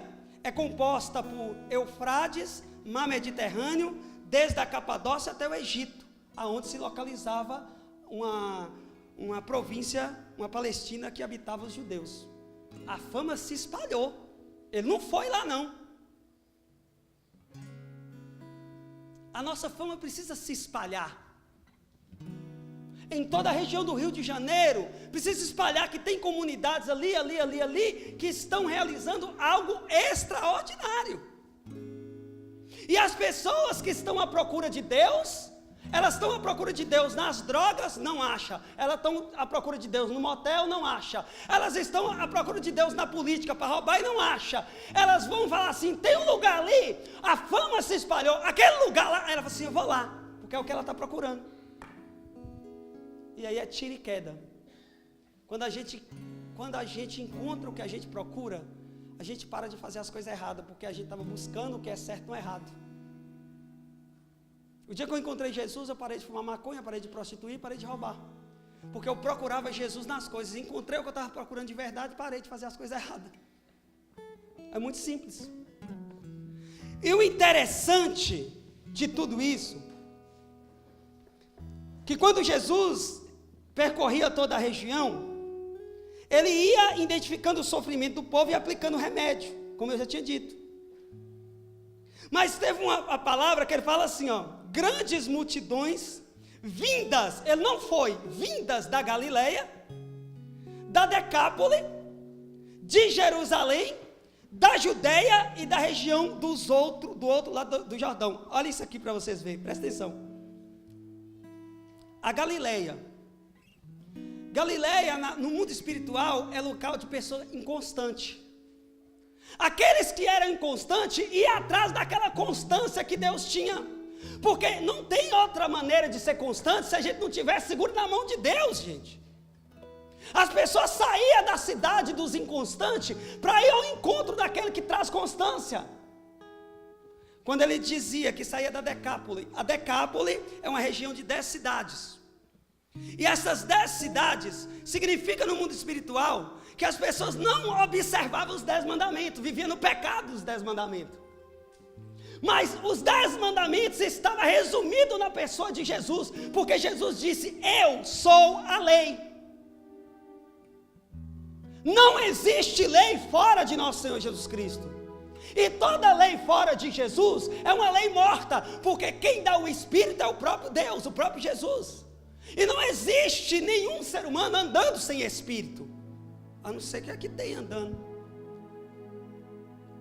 é composta por Eufrates, mar Mediterrâneo, desde a Capadócia até o Egito, aonde se localizava uma província, uma Palestina que habitava os judeus. A fama se espalhou. Ele não foi lá não. A nossa fama precisa se espalhar. Em toda a região do Rio de Janeiro, precisa se espalhar que tem comunidades ali, que estão realizando algo extraordinário. E as pessoas que estão à procura de Deus, elas estão à procura de Deus nas drogas, não acha. Elas estão à procura de Deus no motel, não acha. Elas estão à procura de Deus na política para roubar e não acha. Elas vão falar assim: tem um lugar ali, a fama se espalhou, aquele lugar lá. Ela fala assim: eu vou lá, porque é o que ela está procurando. E aí é tiro e queda. Quando a gente encontra o que a gente procura, a gente para de fazer as coisas erradas, porque a gente estava buscando o que é certo e não errado. O dia que eu encontrei Jesus, eu parei de fumar maconha, parei de prostituir, parei de roubar. Porque eu procurava Jesus nas coisas. Encontrei o que eu estava procurando de verdade, parei de fazer as coisas erradas. É muito simples. E o interessante de tudo isso, que quando Jesus percorria toda a região, ele ia identificando o sofrimento do povo e aplicando remédio, como eu já tinha dito. Mas teve uma palavra que ele fala assim, ó: grandes multidões vindas, ele não foi, vindas da Galileia, da Decápole, de Jerusalém, da Judeia e da região do outro lado do Jordão. Olha isso aqui para vocês verem, presta atenção. A Galileia, no mundo espiritual, é local de pessoa inconstante. Aqueles que eram inconstantes iam atrás daquela constância que Deus tinha, porque não tem outra maneira de ser constante se a gente não tivesse seguro na mão de Deus, gente. As pessoas saíam da cidade dos inconstantes para ir ao encontro daquele que traz constância. Quando ele dizia que saía da Decápole, a Decápole é uma região de 10 cidades. E essas 10 cidades significa no mundo espiritual que as pessoas não observavam os 10 mandamentos, viviam no pecado dos 10 mandamentos. Mas os 10 mandamentos estavam resumidos na pessoa de Jesus, porque Jesus disse: eu sou a lei. Não existe lei fora de nosso Senhor Jesus Cristo. E toda lei fora de Jesus é uma lei morta, porque quem dá o Espírito é o próprio Deus, o próprio Jesus. E não existe nenhum ser humano andando sem Espírito, a não ser que aqui tem andando.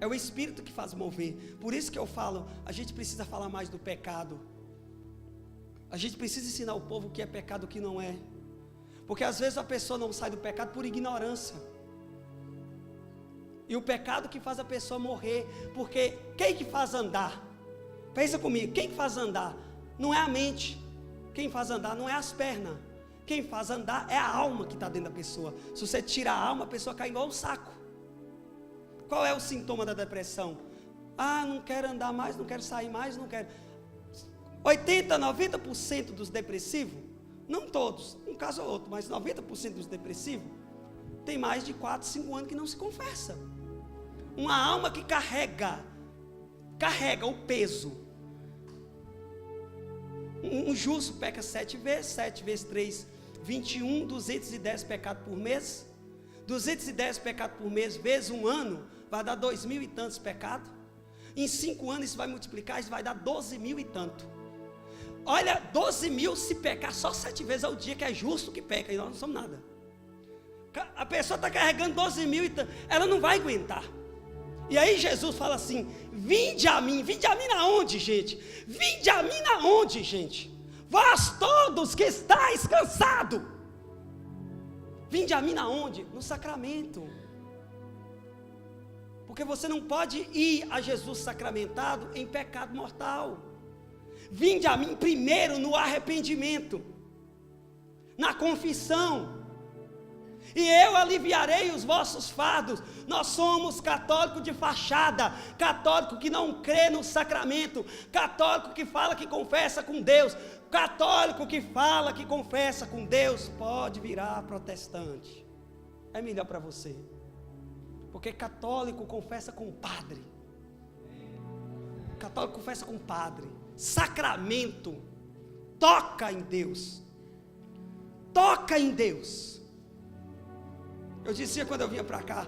É o Espírito que faz mover. Por isso que eu falo, a gente precisa falar mais do pecado. A gente precisa ensinar o povo o que é pecado e o que não é. Porque às vezes a pessoa não sai do pecado por ignorância. E o pecado que faz a pessoa morrer. Porque quem que faz andar? Pensa comigo, quem faz andar? Não é a mente. Quem faz andar não é as pernas. Quem faz andar é a alma que está dentro da pessoa. Se você tira a alma, a pessoa cai igual um saco. Qual é o sintoma da depressão? Ah, não quero andar mais, não quero sair mais, não quero. 80, 90% dos depressivos, não todos, um caso ou outro, mas 90% dos depressivos, tem mais de 4, 5 anos que não se confessa. Uma alma que carrega o peso. Um justo peca 7 vezes, 7 vezes 3, 21, 210 pecados por mês. 210 pecados por mês vezes um ano, vai dar 2.000 e tantos pecados. Em 5 anos isso vai multiplicar, isso vai dar 12.000 e tanto. Olha, 12.000 se pecar só 7 vezes ao dia, que é justo que peca, e nós não somos nada. A pessoa está carregando 12.000 e tanto, ela não vai aguentar. E aí Jesus fala assim: vinde a mim aonde, gente? Vinde a mim aonde, gente? Vós todos que estáis cansados. Vinde a mim aonde? No sacramento. Porque você não pode ir a Jesus sacramentado em pecado mortal. Vinde a mim primeiro no arrependimento, na confissão, e eu aliviarei os vossos fardos. Nós somos católicos de fachada, católico que não crê no sacramento, católico que fala que confessa com Deus, católico que fala que confessa com Deus, pode virar protestante. É melhor para você, porque católico confessa com o padre, católico confessa com o padre. Sacramento, toca em Deus, toca em Deus. Eu dizia quando eu vinha para cá,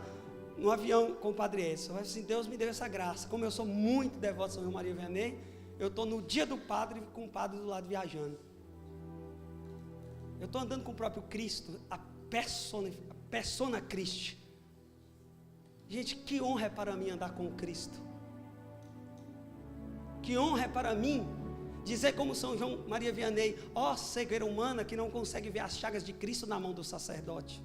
no avião com o Padre Edson, eu falei assim: Deus me deu essa graça. Como eu sou muito devoto de São João Maria Vianney, eu estou no dia do padre com o padre do lado viajando. Eu estou andando com o próprio Cristo, a persona Christi. Gente, que honra é para mim andar com o Cristo. Que honra é para mim dizer como São João Maria Vianney: ó cegueira humana que não consegue ver as chagas de Cristo na mão do sacerdote.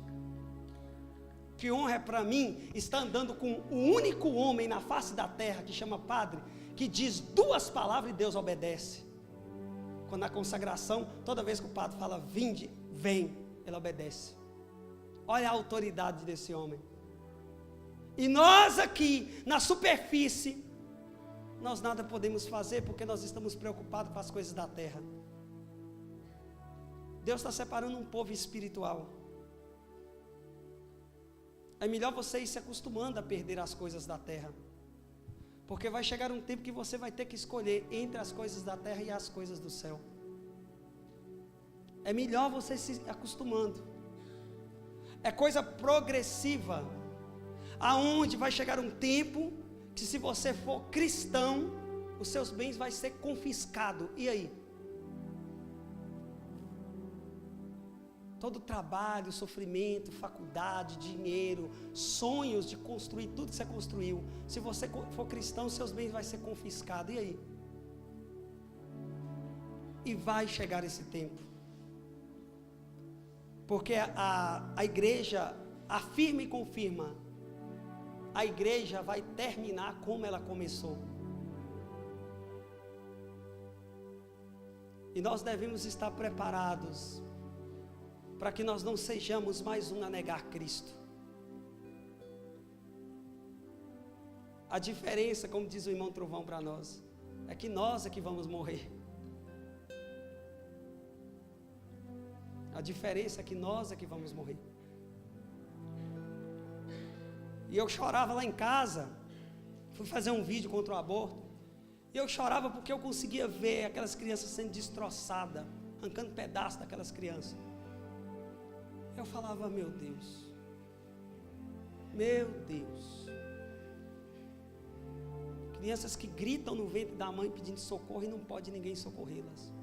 Que honra é para mim estar andando com o único homem na face da terra, que chama padre, que diz 2 palavras e Deus obedece. Quando na consagração, toda vez que o padre fala vinde, vem, ele obedece. Olha a autoridade desse homem. E nós aqui, na superfície, nós nada podemos fazer, porque nós estamos preocupados com as coisas da terra. Deus está separando um povo espiritual. É melhor você ir se acostumando a perder as coisas da terra, porque vai chegar um tempo que você vai ter que escolher entre as coisas da terra e as coisas do céu. É melhor você se acostumando. É coisa progressiva, aonde vai chegar um tempo que, se você for cristão, os seus bens vai ser confiscado. E aí? Todo trabalho, sofrimento, faculdade, dinheiro, sonhos de construir tudo que você construiu, se você for cristão, seus bens vai ser confiscado. E aí? E vai chegar esse tempo, porque a igreja afirma e confirma: a igreja vai terminar como ela começou. E nós devemos estar preparados para que nós não sejamos mais um a negar Cristo. A diferença, como diz o irmão Trovão para nós, é que nós é que vamos morrer. A diferença é que nós é que vamos morrer. E eu chorava lá em casa, fui fazer um vídeo contra o aborto, e eu chorava porque eu conseguia ver aquelas crianças sendo destroçadas, arrancando pedaços daquelas crianças. Eu falava: meu Deus, crianças que gritam no ventre da mãe pedindo socorro e não pode ninguém socorrê-las.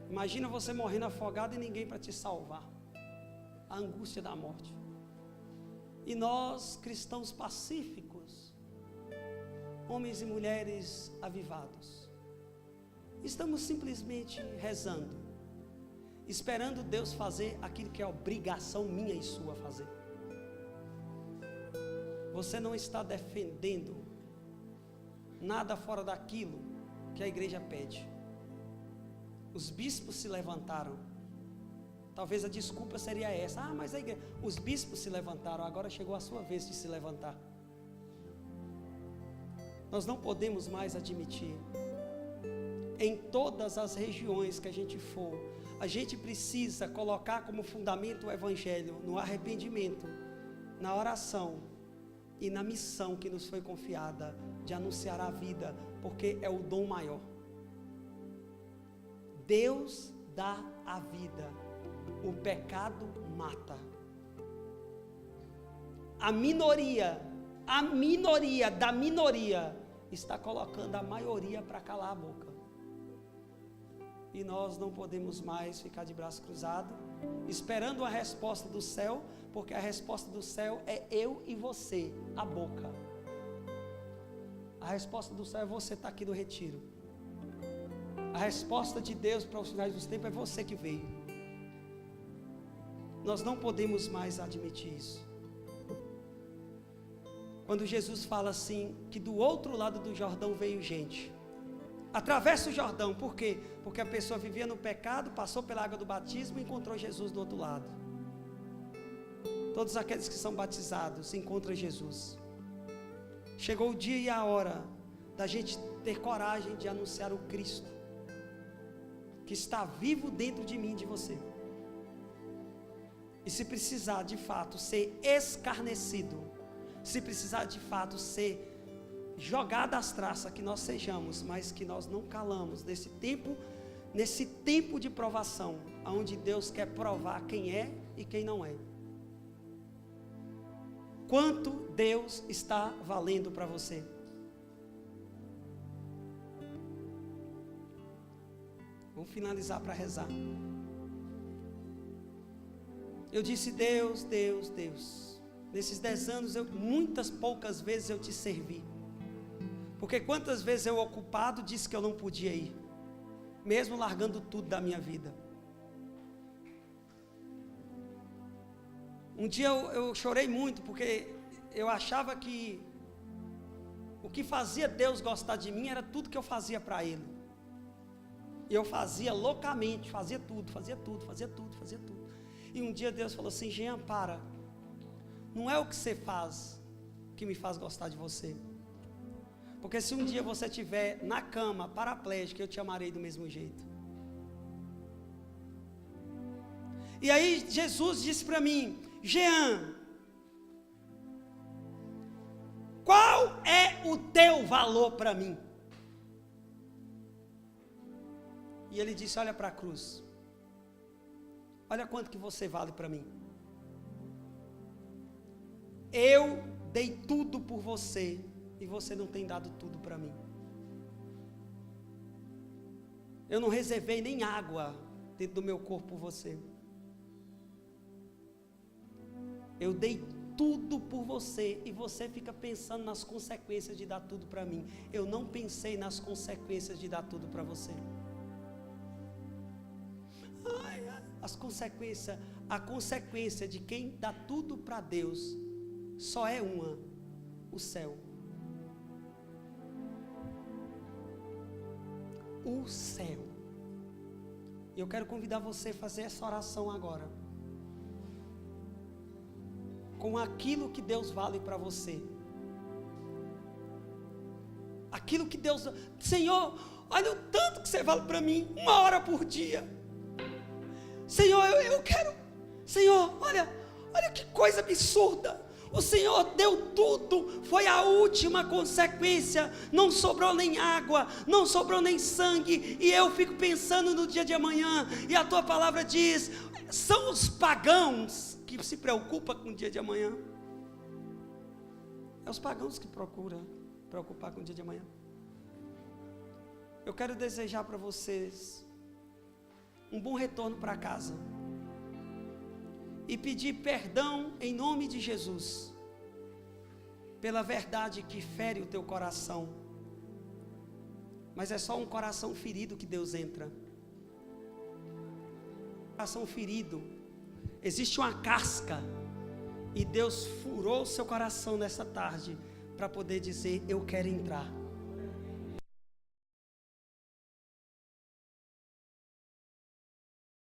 Imagina você morrendo afogado e ninguém para te salvar. A angústia da morte. E nós, cristãos pacíficos, homens e mulheres avivados. Estamos simplesmente rezando, esperando Deus fazer aquilo que é obrigação minha e sua fazer. Você não está defendendo nada fora daquilo que a igreja pede. Os bispos se levantaram. Talvez a desculpa seria essa: mas a igreja, os bispos se levantaram, agora chegou a sua vez de se levantar. Nós não podemos mais admitir, em todas as regiões que a gente for, a gente precisa colocar como fundamento o evangelho no arrependimento, na oração e na missão que nos foi confiada de anunciar a vida, porque é o dom maior. Deus dá a vida, o pecado mata. A minoria da minoria está colocando a maioria para calar a boca. E nós não podemos mais ficar de braço cruzado, esperando a resposta do céu, porque a resposta do céu é eu e você, a boca. A resposta do céu é você estar aqui no retiro. A resposta de Deus para os finais dos tempos é você que veio. Nós não podemos mais admitir isso. Quando Jesus fala assim, que do outro lado do Jordão veio gente, atravessa o Jordão, por quê? Porque a pessoa vivia no pecado, passou pela água do batismo e encontrou Jesus do outro lado. Todos aqueles que são batizados encontram Jesus. Chegou o dia e a hora da gente ter coragem de anunciar o Cristo, que está vivo dentro de mim e de você. E se precisar de fato ser escarnecido, se precisar de fato ser jogado às traças, que nós sejamos, mas que nós não calamos nesse tempo de provação, onde Deus quer provar quem é e quem não é. Quanto Deus está valendo para você? Vamos finalizar para rezar. Eu disse: Deus, Deus, Deus. Nesses 10 anos, poucas vezes eu te servi. Porque quantas vezes eu, ocupado, disse que eu não podia ir, mesmo largando tudo da minha vida. Um dia eu chorei muito, porque eu achava que o que fazia Deus gostar de mim era tudo que eu fazia para Ele. Eu fazia loucamente, fazia tudo. E um dia Deus falou assim: Jean, para. Não é o que você faz que me faz gostar de você. Porque se um dia você estiver na cama, paraplégico, eu te amarei do mesmo jeito. E aí Jesus disse para mim: Jean, qual é o teu valor para mim? E ele disse: olha para a cruz. Olha quanto que você vale para mim. Eu dei tudo por você e você não tem dado tudo para mim. Eu não reservei nem água dentro do meu corpo por você. Eu dei tudo por você e você fica pensando nas consequências de dar tudo para mim. Eu não pensei nas consequências de dar tudo para você. A consequência de quem dá tudo para Deus só é uma: o céu. O céu. E eu quero convidar você a fazer essa oração agora, com aquilo que Deus vale para você. Aquilo que Deus... Senhor, olha o tanto que você vale para mim, 1 hora por dia. Senhor, eu quero... Senhor, olha que coisa absurda. O Senhor deu tudo, foi a última consequência, não sobrou nem água, não sobrou nem sangue, e eu fico pensando no dia de amanhã, e a tua palavra diz, são os pagãos que se preocupam com o dia de amanhã. É os pagãos que procuram preocupar com o dia de amanhã. Eu quero desejar para vocês um bom retorno para casa, e pedir perdão em nome de Jesus, pela verdade que fere o teu coração, Mas é só um coração ferido que Deus entra. Coração ferido. Existe uma casca. E Deus furou o seu coração nessa tarde para poder dizer: eu quero entrar.